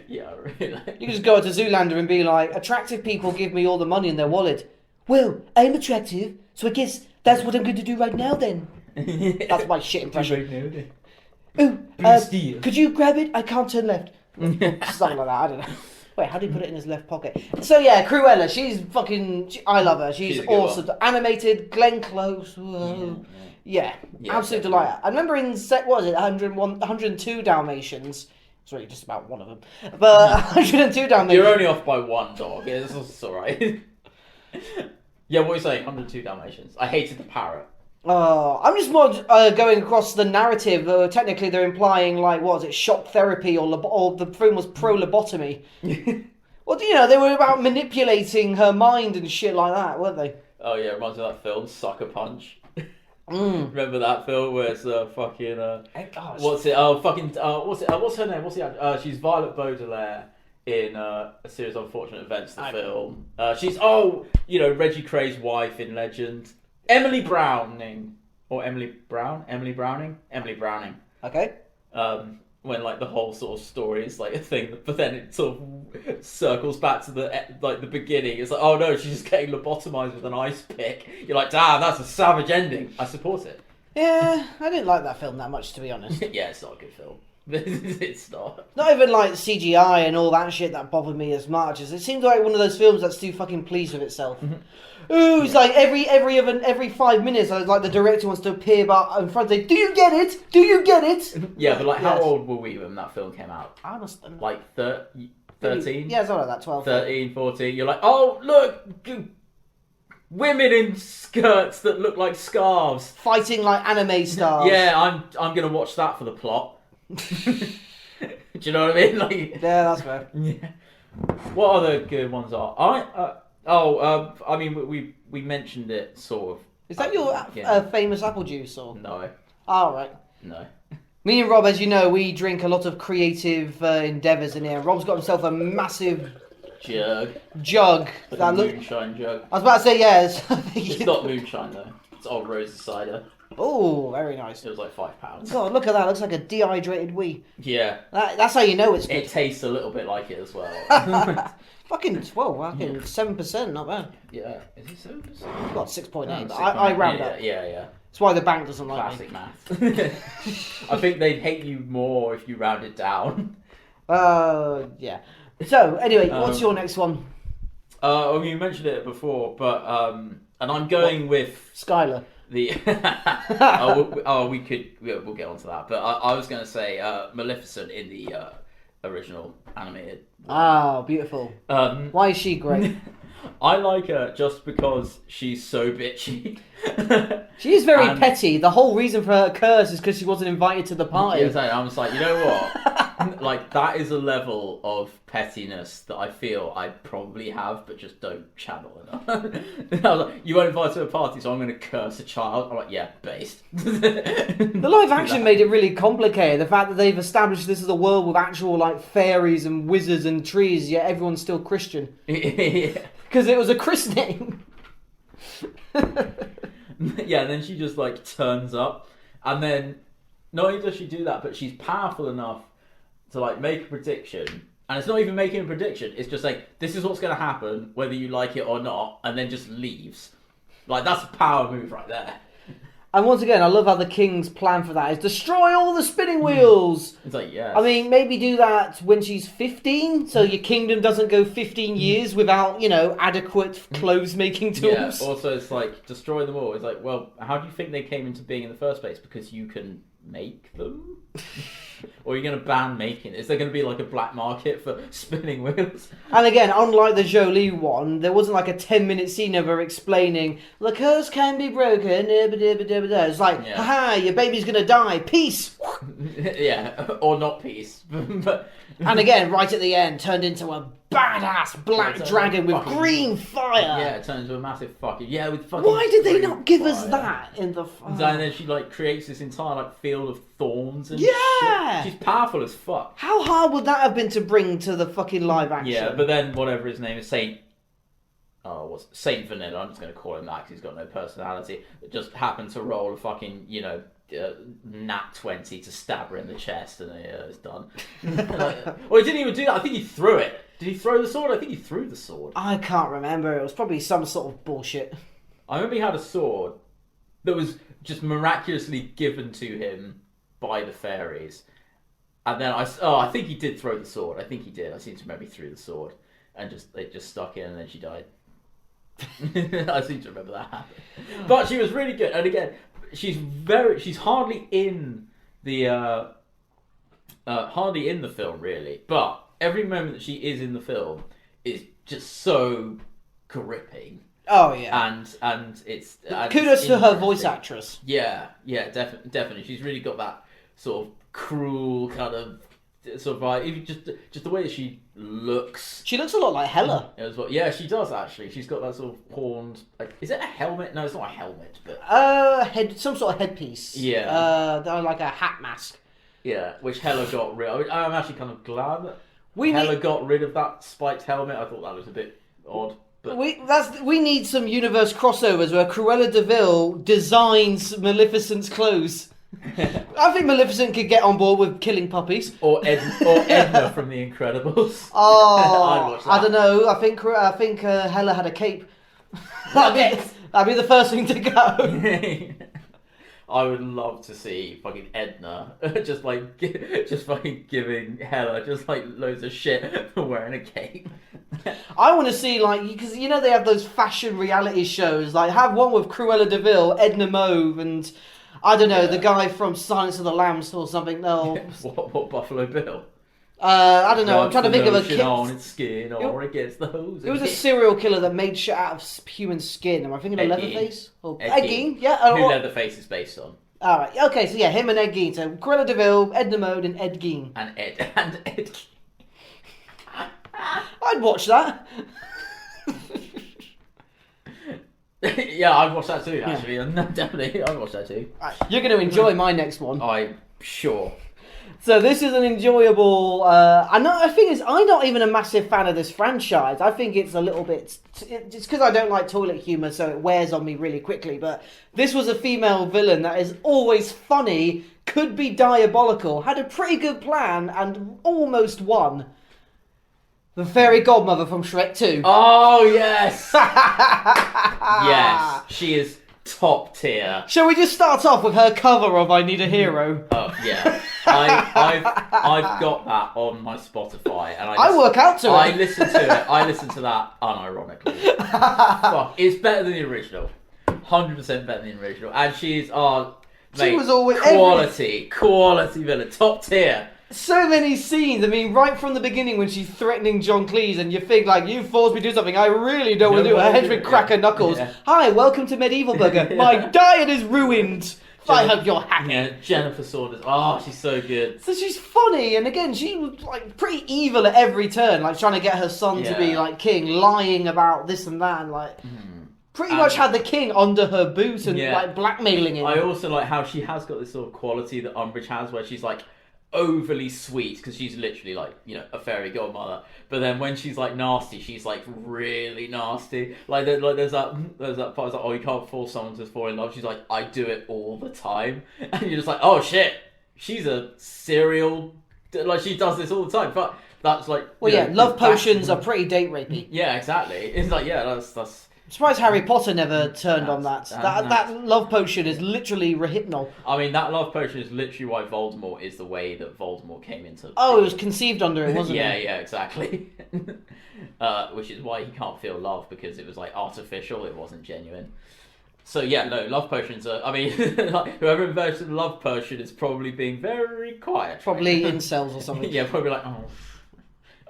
Yeah, really. You can just go to Zoolander and be like, attractive people give me all the money in their wallet. Well, I'm attractive, so I guess that's what I'm going to do right now then. That's my shit impression. Could you grab it? I can't turn left. Something like that, I don't know. Wait, how do you put it in his left pocket? So yeah, Cruella, she's fucking... I love her. She's awesome. Animated, Glenn Close. Yeah, absolute delight. I remember in, 102 Dalmatians. It's really just about one of them. But 102 Dalmatians... You're only off by one dog. It's alright. Yeah, what are you saying? 102 Dalmatians. I hated the parrot. Oh, I'm just more going across the narrative. Technically, they're implying, like, what was it, shock therapy, or the film was pro-lobotomy. Well, they were about manipulating her mind and shit like that, weren't they? Oh, yeah, it reminds me of that film, Sucker Punch. Remember that film where it's fucking... what's it? What's her name? She's Violet Baudelaire in A Series of Unfortunate Events, the film. She's, Reggie Cray's wife in Legend. Emily Browning. Or Emily Brown? Emily Browning? Emily Browning. Okay. Well, when like the whole sort of story is like a thing, but then it sort of circles back to the beginning. It's like, oh no, she's just getting lobotomized with an ice pick. You're like, damn, that's a savage ending. I support it. Yeah, I didn't like that film that much, to be honest. Yeah, it's not a good film. It's not. Not even like CGI and all that shit that bothered me as much as it seems like one of those films that's too fucking pleased with itself. Ooh, it's like every 5 minutes, like the director wants to appear in front and say, "Do you get it? Do you get it?" Yeah, but like, how old were we when that film came out? I must have like 13. Yeah, something like that. 12. 13, 14. You're like, oh look, women in skirts that look like scarves fighting like anime stars. Yeah, I'm gonna watch that for the plot. Do you know what I mean? Like, yeah, that's fair. Yeah. What other good ones are? I mean, we mentioned it sort of. Is that your famous apple juice or? No. Oh, right. No. Me and Rob, as you know, we drink a lot of creative endeavours in here. Rob's got himself a massive jug. Like moonshine jug. I was about to say yes. It's not moonshine though. It's Old Rose's cider. Oh, very nice. It was like £5. God, look at that. It looks like a dehydrated wee. Yeah. That's how you know it's good. It tastes a little bit like it as well. Fucking 7%, not bad. Yeah. Is it 7%? Got 6.8. I round up. Yeah. That's why the bank doesn't like Classic math. I think they'd hate you more if you rounded down. Yeah. So, anyway, what's your next one? You mentioned it before, but and I'm going with Skylar. We'll get onto that, but I was going to say Maleficent in the original animated. Ah, beautiful. Why is she great? I like her just because she's so bitchy. She is very petty. The whole reason for her curse is because she wasn't invited to the party. Yeah, I'm just like, you know what? Like, that is a level of pettiness that I feel I probably have, but just don't channel enough. I was like, you weren't invited to a party, so I'm going to curse a child. I'm like, yeah, based. The live action made it really complicated. The fact that they've established this is a world with actual, like, fairies and wizards and trees, yet everyone's still Christian. Because it was a christening. Yeah, and then she just like turns up, and then not only does she do that, but she's powerful enough to like make a prediction, and it's not even making a prediction, it's just like, this is what's going to happen whether you like it or not, and then just leaves. Like, that's a power move right there. And once again, I love how the king's plan for that is destroy all the spinning wheels. It's like, yeah. I mean, maybe do that when she's 15, so your kingdom doesn't go 15 years without, adequate clothes-making tools. Yeah, also it's like, destroy them all. It's like, well, how do you think they came into being in the first place? Because you can make them? Or are you going to ban making? Is there going to be like a black market for spinning wheels? And again, unlike the Jolie one, there wasn't like a 10-minute scene of her explaining, the curse can be broken, it's like, haha, your baby's going to die, peace! Yeah, or not peace. But and again, right at the end, turned into a badass black dragon with green fire. Yeah, it turns into a massive fucking with fucking. Why did they not give us that in the? And then she like creates this entire like field of thorns and shit. She's powerful as fuck. How hard would that have been to bring to the fucking live action? Yeah, but then whatever his name is, Saint Vanilla. I'm just going to call him that because he's got no personality. It just happened to roll a fucking nat 20 to stab her in the chest, and it's done. Well, he didn't even do that. I think he threw it. Did he throw the sword? I think he threw the sword. I can't remember. It was probably some sort of bullshit. I remember he had a sword that was just miraculously given to him by the fairies. And then I think he did throw the sword. I think he did. I seem to remember he threw the sword and it just stuck in, and then she died. I seem to remember that happened. But she was really good. And again, she's hardly in the film really, but every moment that she is in the film is just so gripping. Oh yeah, and it's kudos to her voice actress. Yeah, definitely. She's really got that sort of cruel kind of sort of vibe. Even just the way that she looks. She looks a lot like Hela. As well. Yeah, she does actually. She's got that sort of horned. Like, is it a helmet? No, it's not a helmet, but some sort of headpiece. Yeah, like a hat mask. Yeah, which Hela got rid of. I'm actually kind of glad that Hela got rid of that spiked helmet. I thought that was a bit odd. But we need some universe crossovers where Cruella De Vil designs Maleficent's clothes. I think Maleficent could get on board with killing puppies. Or Edna from The Incredibles. Oh, I'd watch that. I don't know. I think Hela had a cape. That'd be the first thing to go. I would love to see fucking Edna just fucking giving Hela just like loads of shit for wearing a cape. I want to see because they have those fashion reality shows. Like have one with Cruella De Vil, Edna Mode, and I don't know the guy from Silence of the Lambs or something. No, what Buffalo Bill? I don't know. I'm trying to think of a kid. On its skin, or it gets the hose. It was a serial killer that made shit out of human skin. Am I thinking of Leatherface? Or Ed Gein? Yeah. Who Leatherface is based on? All right. Okay. So yeah, him and Ed Gein. So Cruella De Vil, Edna Mode, and Ed Gein. And Ed. I'd watch that. Yeah, I'd watch that too. Actually, definitely, I'd watch that too. Right, you're going to enjoy my next one. I'm sure. So this is an enjoyable. I know. The thing is, I'm not even a massive fan of this franchise. I think it's a little bit. It's because I don't like toilet humor, so it wears on me really quickly. But this was a female villain that is always funny, could be diabolical, had a pretty good plan, and almost won. The Fairy Godmother from Shrek 2. Oh yes, yes, she is top tier. Shall we just start off with her cover of "I Need a Hero"? Oh yeah, I've got that on my Spotify, and I work out to it. I listen to it. I listen to that unironically. Fuck, it's better than the original. 100% better than the original, and she's she was always quality villain, top tier. So many scenes. I mean, right from the beginning when she's threatening John Cleese, and you think you forced me to do something I really don't want to do. Her head would crack her knuckles. Yeah. Hi, welcome to Medieval Burger. My diet is ruined. I hope you're happy. Yeah, Jennifer Saunders. Oh, she's so good. So she's funny, and again, she was pretty evil at every turn, trying to get her son to be king, lying about this and that, and pretty much had the king under her boot and blackmailing him. I also like how she has got this sort of quality that Umbridge has, where she's overly sweet because she's literally a fairy godmother, but then when she's nasty, she's really nasty. There's that part oh, you can't force someone to fall in love. She's like, I do it all the time, and you're just oh shit, she's a serial she does this all the time. But that's love potions are pretty date rapey. Yeah, exactly. It's that's I'm surprised Harry Potter never turned on that. That love potion is literally rehypnol. I mean, that love potion is literally why Voldemort is the way that Voldemort came into... Oh, it was conceived under it, wasn't it? Yeah, exactly. Which is why he can't feel love, because it was artificial, it wasn't genuine. So yeah, no, love potions are... I mean, whoever invented the love potion is probably being very quiet. Probably incels or something. Yeah, probably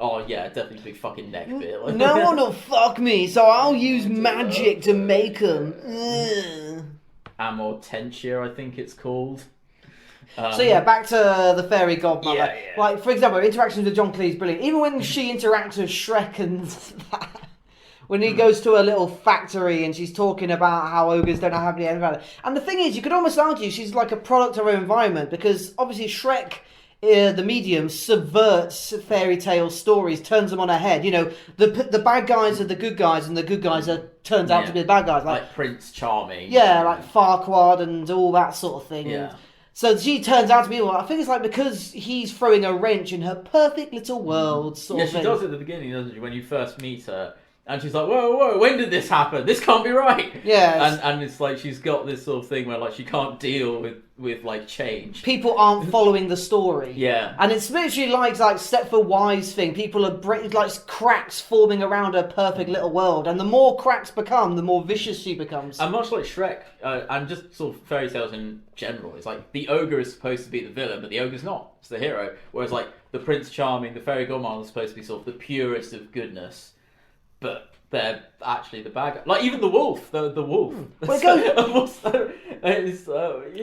oh yeah, definitely big fucking neck bit. No one will fuck me, so I'll use magic to make them. Amortentia, I think it's called. So yeah, back to the Fairy Godmother. Yeah. For example, her interactions with John Cleese, brilliant. Even when she interacts with Shrek and that, when he goes to a little factory and she's talking about how ogres don't have any value. And the thing is, you could almost argue she's like a product of her environment, because obviously Shrek... the medium subverts fairy tale stories, turns them on their head. The bad guys are the good guys, and the good guys turns out to be the bad guys. Like Prince Charming. Yeah, like Farquaad and all that sort of thing. Yeah. So she turns out to be, I think it's because he's throwing a wrench in her perfect little world sort of thing. Yeah, she does at the beginning, doesn't she, when you first meet her. And she's like, whoa, when did this happen? This can't be right. Yeah. And it's she's got this sort of thing where she can't deal with change. People aren't following the story. Yeah. And it's literally like Stepford Wives thing. People are cracks forming around her perfect little world. And the more cracks become, the more vicious she becomes. And much like Shrek, and just sort of fairy tales in general, it's the ogre is supposed to be the villain, but the ogre's not. It's the hero. Whereas the Prince Charming, the Fairy Godmother is supposed to be sort of the purest of goodness. But they're actually the bad guy. Even the wolf, the wolf.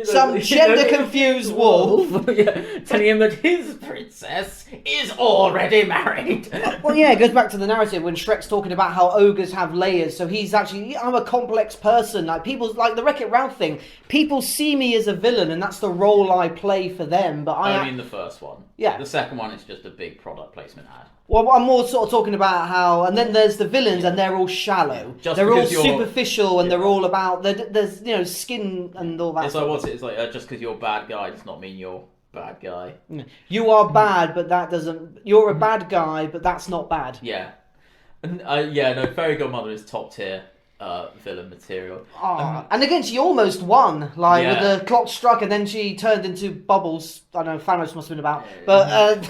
Some gender-confused wolf. Telling him that his princess is already married. Well, yeah, it goes back to the narrative when Shrek's talking about how ogres have layers. So he's actually, I'm a complex person. People, the Wreck-It Ralph thing, people see me as a villain, and that's the role I play for them. But I mean, the first one. Yeah. The second one is just a big product placement ad. Well, I'm more sort of talking about how, and then there's the villains, and they're all shallow. Just they're all because you're- superficial and they're all about there's skin and all that. It's like what's it? It's like just because you're a bad guy does not mean you're a bad guy. You are bad, but that doesn't. You're a bad guy, but that's not bad. Yeah, and Fairy Godmother is top tier villain material. And again, she almost won, with Yeah. the clock struck, and then she turned into bubbles. I don't know, Thanos must have been about, but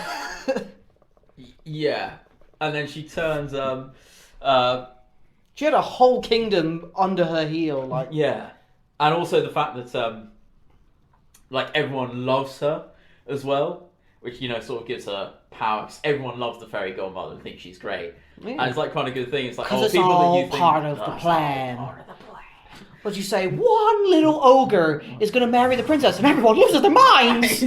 Yeah, and then she turns she had a whole kingdom under her heel, like. yeah, and also the fact that everyone loves her as well, which sort of gives her power. 'Cause everyone loves the Fairy Godmother and thinks she's great, and it's like quite a good thing. It's like Because it's people all that you think part of the plan. What'd you say? One little ogre is going to marry the princess, and everyone loses their minds.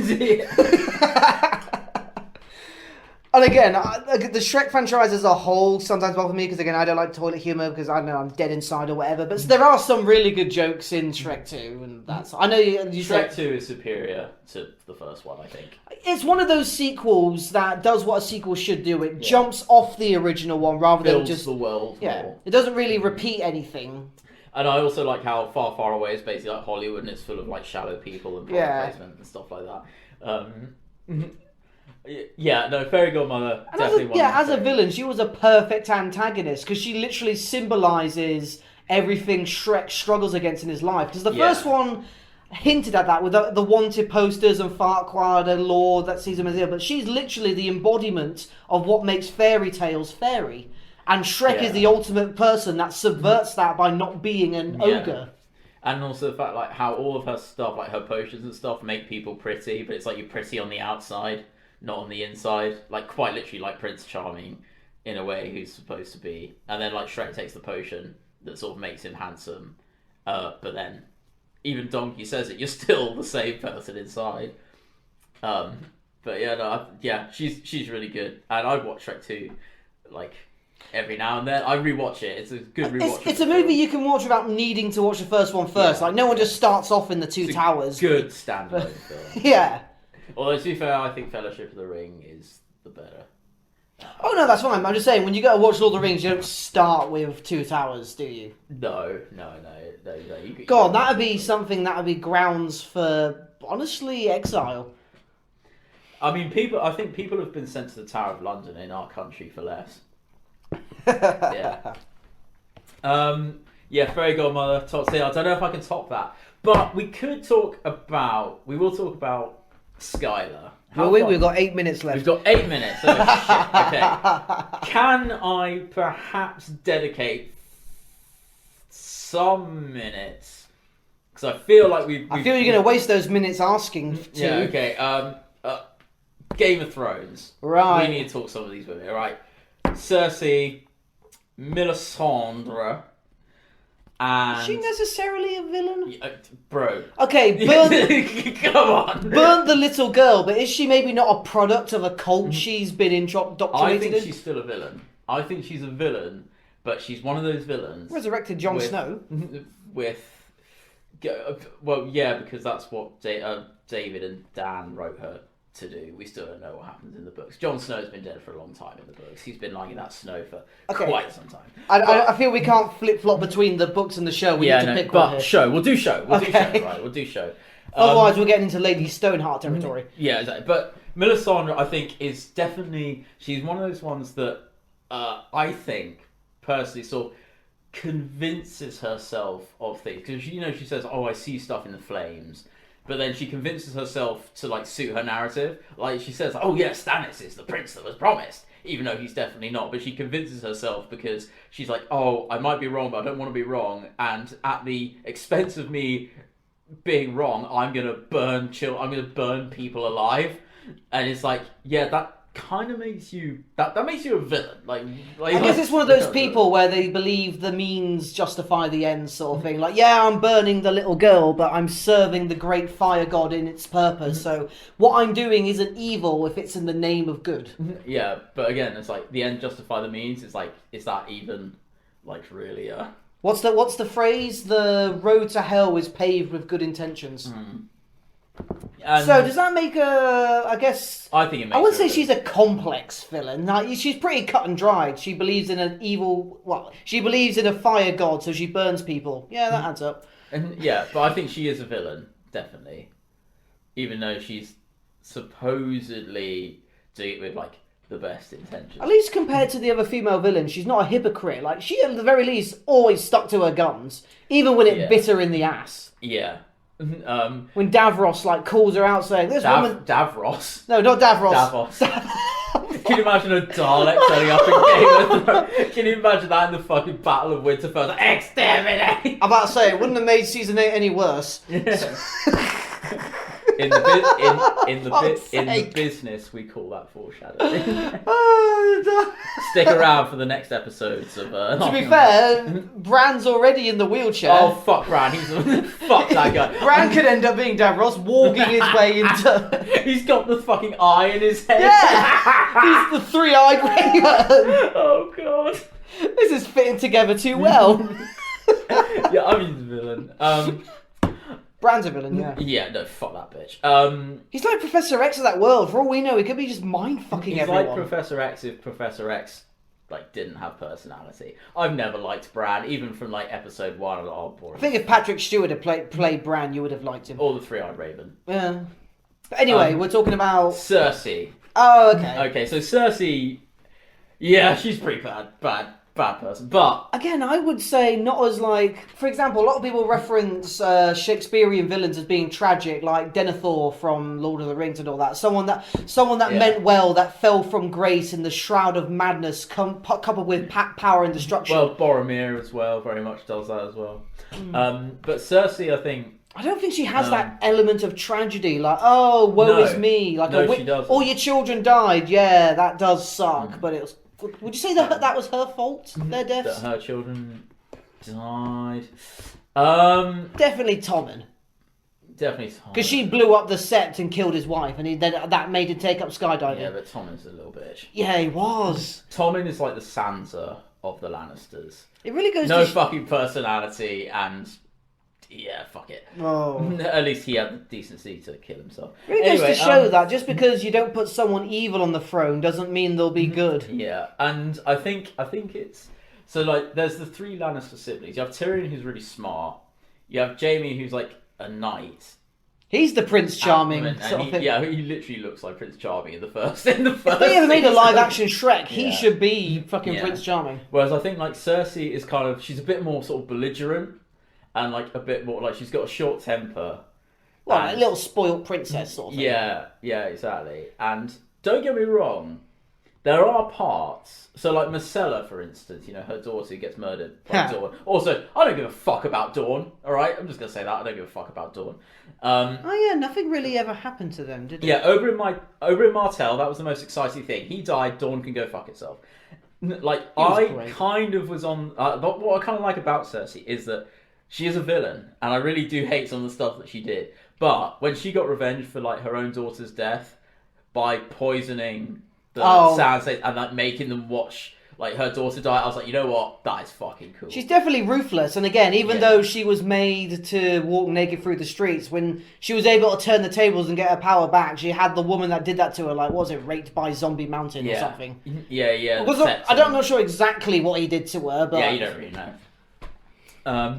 And again, the Shrek franchise as a whole sometimes bothers me because, again, I don't like toilet humour because I don't know, I'm dead inside or whatever. But there are some really good jokes in Shrek 2, and that's. I know you Shrek 2 is superior to the first one, I think. It's one of those sequels that does what a sequel should do. It jumps off the original one rather than Builds just the world more. It doesn't really repeat anything. And I also like how Far, Far Away is basically like Hollywood and it's full of like shallow people and product placement and stuff like that. Fairy Godmother And definitely as a villain, she was a perfect antagonist because she literally symbolises everything Shrek struggles against in his life. Because the first one hinted at that with the wanted posters and Farquaad and Lord that sees him as ill, but she's literally the embodiment of what makes fairy tales fairy. And Shrek is the ultimate person that subverts that by not being an ogre. And also the fact like how all of her stuff, like her potions and stuff, make people pretty, but it's like you're pretty on the outside, not on the inside. Like quite literally like Prince Charming in a way who's supposed to be. And then like Shrek takes the potion that sort of makes him handsome. But then even Donkey says it, you're still the same person inside. She's really good. And I'd watch Shrek 2 like every now and then. I rewatch it. It's a good rewatch. It's a movie you can watch without needing to watch the first one first. Like no one just starts off in the Two Towers. Good standalone film. Yeah. Although to be fair, I think Fellowship of the Ring is the better. Oh no, that's fine. I'm just saying when you go to watch Lord of the Rings, you don't start with Two Towers, do you? No. God, that'd be something that would be grounds for honestly exile. I mean, I think people have been sent to the Tower of London in our country for less. Fairy Godmother, top tier. I don't know if I can top that, but we will talk about Skylar. We've got 8 minutes left. We've got 8 minutes. Oh, shit. Okay. Can I perhaps dedicate some minutes? Because I feel like I feel you're going to waste those minutes asking to. Yeah. Okay. Game of Thrones. Right. We need to talk some of these women. All right. Cersei, Melisandre, and... Is she necessarily a villain? Bro. Okay, Come on. Burn the little girl, but is she maybe not a product of a cult she's been indoctrinated I think in? she's still a villain. I think she's a villain, but she's one of those villains... Resurrected Jon Snow? Because that's what David and Dan wrote her to do. We still don't know what happens in the books. Jon Snow's been dead for a long time in the books. He's been lying in that snow for quite some time. I feel we can't flip-flop between the books and the show. We need to pick one here. Show. We'll do show. We'll do show. Otherwise, we're getting into Lady Stoneheart territory. Yeah, exactly. But Melisandre, I think, is definitely... She's one of those ones that I think, personally, sort of convinces herself of things. Because, she says, I see stuff in the flames. But then she convinces herself to like suit her narrative. Like she says, Stannis is the prince that was promised, even though he's definitely not. But she convinces herself because she's like, I might be wrong, but I don't want to be wrong. And at the expense of me being wrong, I'm gonna burn people alive. And it's like, that kind of makes you that makes you a villain. I guess it's one of those people where they believe the means justify the ends sort of thing. Like, I'm burning the little girl, but I'm serving the great fire god in its purpose. So what I'm doing isn't evil if it's in the name of good. Yeah, but again, it's like the end justify the means. It's like, is that even like really a... What's the phrase? The road to hell is paved with good intentions. And so does that make her? I guess I think it makes I would her say a she's a complex villain. Like, she's pretty cut and dried. She believes in an evil. Well, she believes in a fire god, so she burns people. Yeah, that adds up. And yeah, but I think she is a villain, definitely. Even though she's supposedly doing it with like the best intentions. At least compared to the other female villains, she's not a hypocrite. Like, she at the very least always stuck to her guns, even when it bit her in the ass. Yeah. When Davros like calls her out saying, "This woman." Davros. No, not Davros. Davos. Can you imagine a Dalek turning up in Game of Thrones? Can you imagine that in the fucking Battle of Winterfell? Like, exterminate! I'm about to say, it wouldn't have made season 8 any worse. In the business, we call that foreshadowing. Stick around for the next episodes of. To be fair, Bran's already in the wheelchair. Oh fuck, Bran! Fuck that guy. Bran could end up being Davros, walking his way into. He's got the fucking eye in his head. Yeah, he's the three-eyed raven. Oh god, this is fitting together too well. Yeah, I mean the villain. Bran's a villain, yeah. Yeah, no, fuck that bitch. He's like Professor X of that world. For all we know, he could be just mind-fucking everyone. He's like Professor X if Professor X like didn't have personality. I've never liked Bran, even from like episode 1. I think if Patrick Stewart had played Bran, you would have liked him. Or the Three-Eyed Raven. Yeah. But anyway, we're talking about... Cersei. Oh, okay. Okay, so Cersei... Yeah, she's pretty bad person, but again, I would say not as like, for example, a lot of people reference Shakespearean villains as being tragic, like Denethor from Lord of the Rings and all that. Someone that meant well, that fell from grace in the shroud of madness, coupled with power and destruction. Well, Boromir as well, very much does that as well. But Cersei, I think. I don't think she has that element of tragedy, like, oh, woe is me, like she doesn't. All your children died. Yeah, that does suck, but it was. Would you say that was her fault, their deaths? That her children died? Definitely Tommen. Definitely Tommen. Because she blew up the Sept and killed his wife, and then that made him take up skydiving. Yeah, but Tommen's a little bitch. Yeah, he was. Tommen is like the Sansa of the Lannisters. It really goes no fucking personality and... Yeah, fuck it. Oh. At least he had the decency to kill himself. It really goes to show that just because you don't put someone evil on the throne doesn't mean they'll be good. Yeah, and I think it's... So, like, there's the 3 Lannister siblings. You have Tyrion, who's really smart. You have Jaime, who's, like, a knight. He's the Prince Charming. Yeah, he literally looks like Prince Charming in the first If they ever made a live-action Shrek, he should be fucking Prince Charming. Whereas I think, like, Cersei is kind of... She's a bit more sort of belligerent. And like a bit more, like she's got a short temper. Well, a little spoiled princess sort of thing. Yeah, exactly. And don't get me wrong, there are parts. So like Marcella, for instance, you know, her daughter gets murdered by Dawn. Also, I don't give a fuck about Dawn. All right, I'm just gonna say that I don't give a fuck about Dawn. Oh yeah, nothing really ever happened to them, did it? Yeah, Oberyn Martell, that was the most exciting thing. He died. Dawn can go fuck itself. Like I kind of was on. But what I kind of like about Cersei is that. She is a villain, and I really do hate some of the stuff that she did. But when she got revenge for like her own daughter's death by poisoning the Sand States and like making them watch like her daughter die, I was like, you know what? That is fucking cool. She's definitely ruthless, and again, even though she was made to walk naked through the streets, when she was able to turn the tables and get her power back, she had the woman that did that to her, like, what was it, raped by Zombie Mountain or something? Yeah. I'm not sure exactly what he did to her, but... Yeah, you don't really know.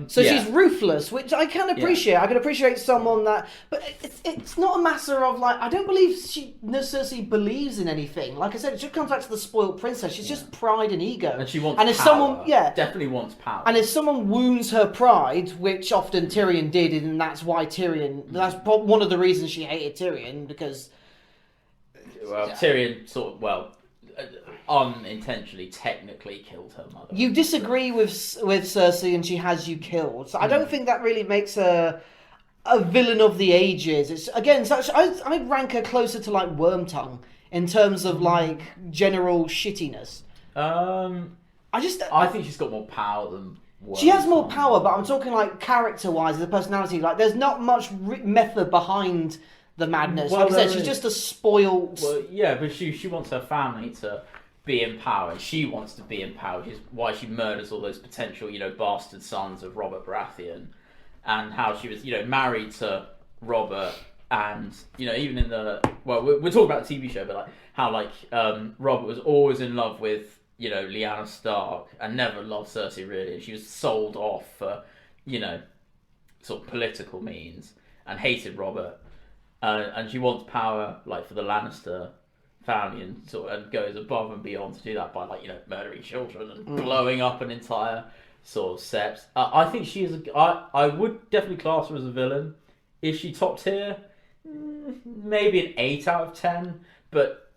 She's ruthless, which I can appreciate. I can appreciate someone that, but it's not a matter of like I don't believe Cersei believes in anything. Like I said, it just comes back to the spoiled princess. She's just pride and ego, and she wants. And if power. someone, definitely wants power. And if someone wounds her pride, which often Tyrion did, and that's why that's one of the reasons she hated Tyrion because. Well, Tyrion unintentionally technically killed her mother. You disagree with Cersei and she has you killed. So I don't think that really makes her a villain of the ages. It's again, I'd rank her closer to like Wormtongue in terms of like general shittiness. I think she's got more power than Wormtongue. She has more power, but I'm talking like character-wise, the personality. Like there's not much method behind the madness. Like I said, she's just a spoiled... Well, yeah, but she wants her family to be in power, and she wants to be in power, which is why she murders all those potential, bastard sons of Robert Baratheon, and how she was, married to Robert And even in we're talking about the TV show, but like how Robert was always in love with Lyanna Stark and never loved Cersei really, and she was sold off for sort of political means and hated Robert, and she wants power for the Lannister family and goes above and beyond to do that by murdering children and blowing up an entire sort of sept. I think she is I would definitely class her as a villain. Is she top tier? Maybe an 8 out of 10, but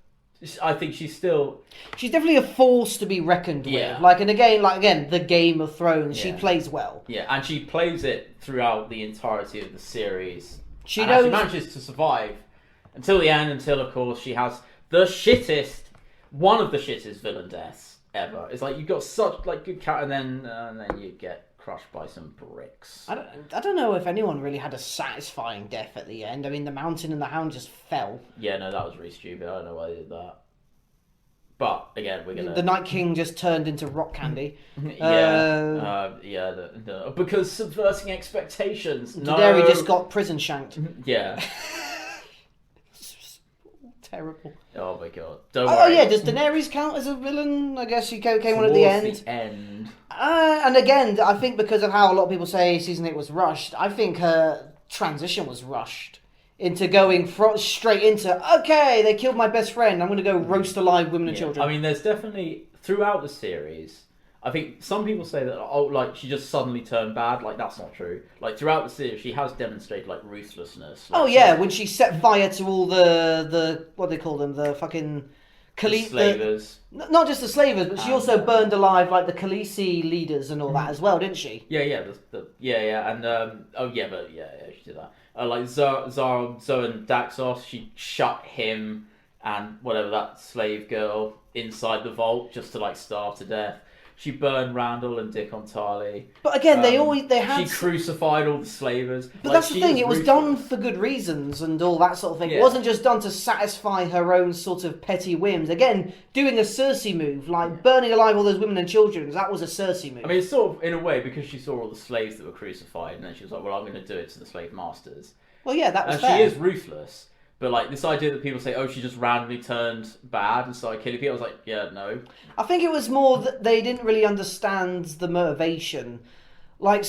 I think she's definitely a force to be reckoned with. Again, the Game of Thrones, she plays well. Yeah, and she plays it throughout the entirety of the series. She knows... manages to survive until the end, until of course she has one of the shittest villain deaths ever. It's like you've got such good cat, and then you get crushed by some bricks. I don't know if anyone really had a satisfying death at the end. I mean, the Mountain and the Hound just fell. Yeah, no, that was really stupid. I don't know why they did that. But again, we're gonna. The Night King just turned into rock candy. Because subverting expectations. Daenerys just got prison shanked. Yeah. Terrible. Oh my god. Don't worry. Yeah, does Daenerys count as a villain? I guess she came on at the end. The end. And again, I think because of how a lot of people say season 8 was rushed, I think her transition was rushed into going straight into, okay, they killed my best friend, I'm going to go roast alive women and children. I mean, there's definitely, throughout the series, I think some people say that, she just suddenly turned bad. That's not true. Throughout the series, she has demonstrated, ruthlessness. When she set fire to all the what do they call them? The fucking... slavers. Not just the slavers, but she also burned alive, the Khaleesi leaders and all that as well, didn't she? Yeah. And, she did that. Zoe Daxos, she shut him and whatever, that slave girl inside the vault just to, starve to death. She burned Randall and Dick on Tarly. But again, they had... She crucified all the slavers. But that's the thing, it was done for good reasons and all that sort of thing. Yeah. It wasn't just done to satisfy her own sort of petty whims. Again, doing a Cersei move, burning alive all those women and children, that was a Cersei move. I mean, it's sort of, in a way, because she saw all the slaves that were crucified, and then she was like, well, I'm going to do it to the slave masters. Well, yeah, that was and fair. She is ruthless. But this idea that people say, she just randomly turned bad and started killing people, I was like, yeah, no. I think it was more that they didn't really understand the motivation. But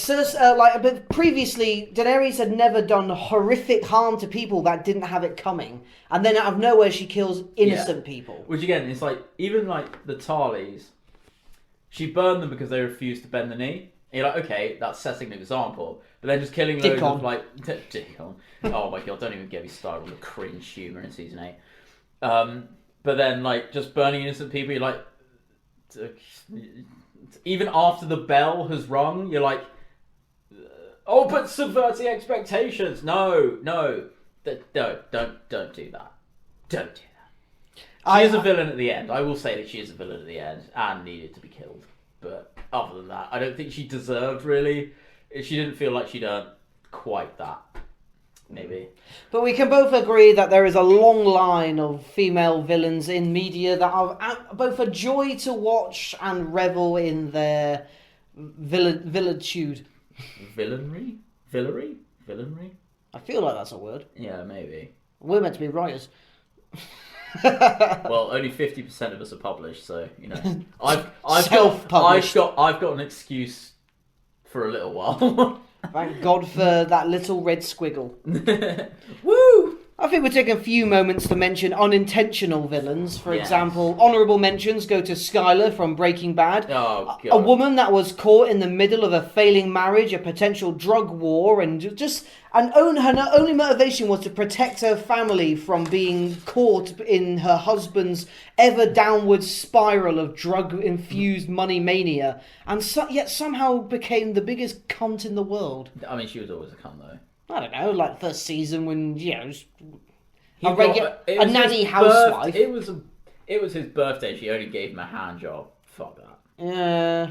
previously, Daenerys had never done horrific harm to people that didn't have it coming, and then out of nowhere she kills innocent people. Which again, it's even the Tarleys, she burned them because they refused to bend the knee. And you're like, okay, that's setting an example. But then just killing loads of Dick on. Oh my god, don't even get me started on the cringe humour in season 8. But then just burning innocent people, you're like, even after the bell has rung, you're like, but subverting expectations. No, don't do that. Don't do that. She is a villain at the end. I will say that she is a villain at the end and needed to be killed. But other than that, I don't think she deserved really. She didn't feel like she'd earned quite that. Maybe. But we can both agree that there is a long line of female villains in media that are both a joy to watch and revel in their villaitude. Villainry? Villainry? I feel like that's a word. Yeah, maybe. We're meant to be writers. Well, only 50% of us are published, so I've got an excuse for a little while. Thank God for that little red squiggle. Woo! I think we're taking a few moments to mention unintentional villains. For example, honourable mentions go to Skylar from Breaking Bad. Oh, God. A woman that was caught in the middle of a failing marriage, a potential drug war, and her only motivation was to protect her family from being caught in her husband's ever downward spiral of drug-infused money mania, and yet somehow became the biggest cunt in the world. I mean, she was always a cunt, though. I don't know, first season when, a nanny housewife. It was his birthday, she only gave him a hand job. Fuck that. Yeah.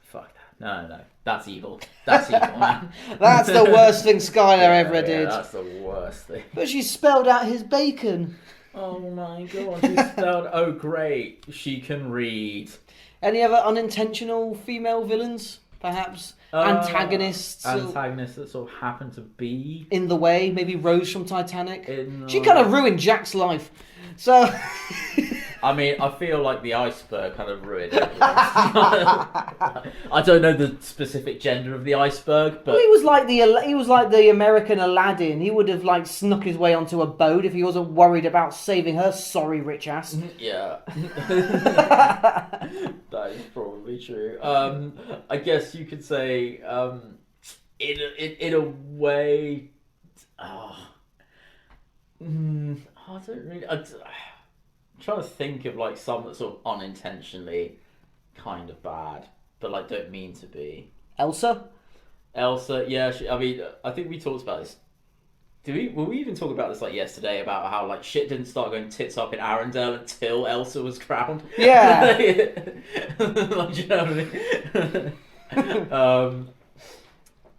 Fuck that. No. That's evil. That's evil, man. That's the worst thing Skylar ever did. That's the worst thing. But she spelled out his bacon. Oh my god, she spelled... Oh great, she can read. Any other unintentional female villains? perhaps. Antagonists that sort of happen to be in the way. Maybe Rose from Titanic. She way. kind of ruined Jack's life. So I mean, I feel like the iceberg kind of ruined it. I don't know the specific gender of the iceberg, but well, he was like the American Aladdin. He would have like snuck his way onto a boat if he wasn't worried about saving her sorry rich ass. Yeah. That is probably true. I guess you could say, in a way, I don't really. I'm trying to think of like some that sort of unintentionally kind of bad, but like don't mean to be. Elsa, yeah. I mean, I think we talked about this. Were we even talk about this like yesterday about how like shit didn't start going tits up in Arendelle until Elsa was crowned? Yeah. Like, do you know what I mean?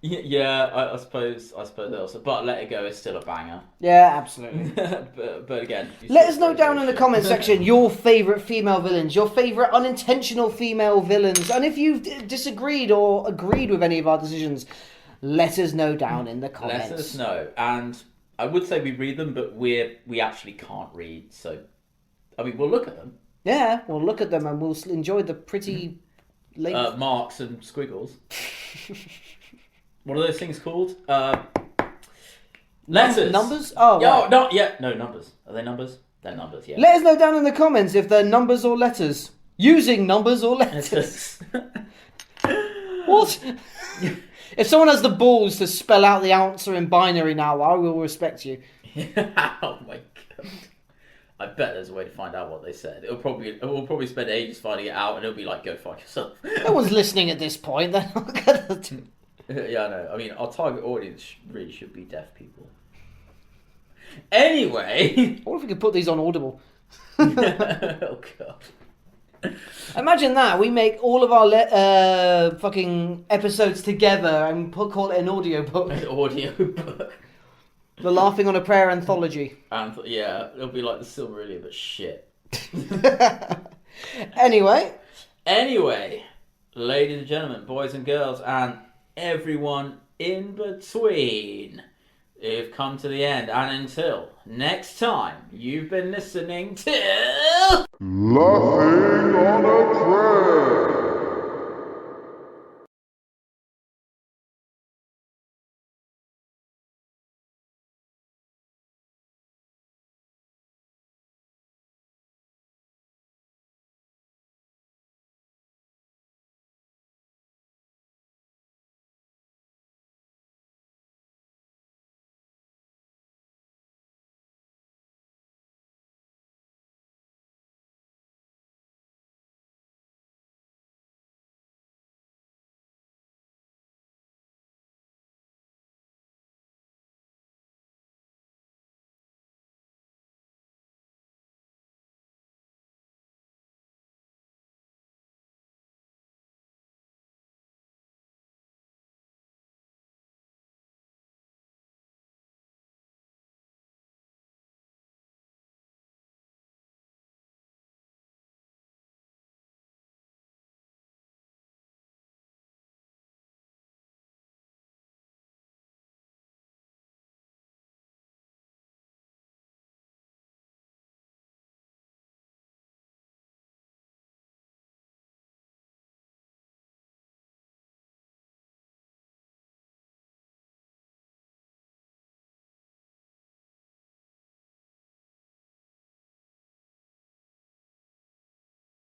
Yeah, I suppose Elsa, but Let It Go is still a banger. Yeah, absolutely. but again, let us know down in the comment section your favourite female villains, your favourite unintentional female villains, and if you've disagreed or agreed with any of our decisions, let us know down in the comments. Let us know, and I would say we read them, but we actually can't read, so I mean we'll look at them. Yeah, we'll look at them and we'll enjoy the pretty marks and squiggles. What are those things called? Letters. Numbers? Oh, right. No, numbers. Are they numbers? They're numbers, yeah. Let us know down in the comments if they're numbers or letters. Using numbers or letters. What? If someone has the balls to spell out the answer in binary now, I will respect you. Oh my god. I bet there's a way to find out what they said. We'll probably spend ages finding it out, and it'll be like, go fuck yourself. No one's listening at this point. They're not gonna do... Yeah, I know. I mean, our target audience really should be deaf people. Anyway. What if we could put these on Audible? Oh, God. Imagine that. We make all of our fucking episodes together and call it an audiobook. An audiobook. The Laughing on a Prayer anthology. Yeah, it'll be like the Silmarillion, but shit. Anyway, ladies and gentlemen, boys and girls, and everyone in between, you've come to the end, and until next time, you've been listening to Laughing on a Prayer.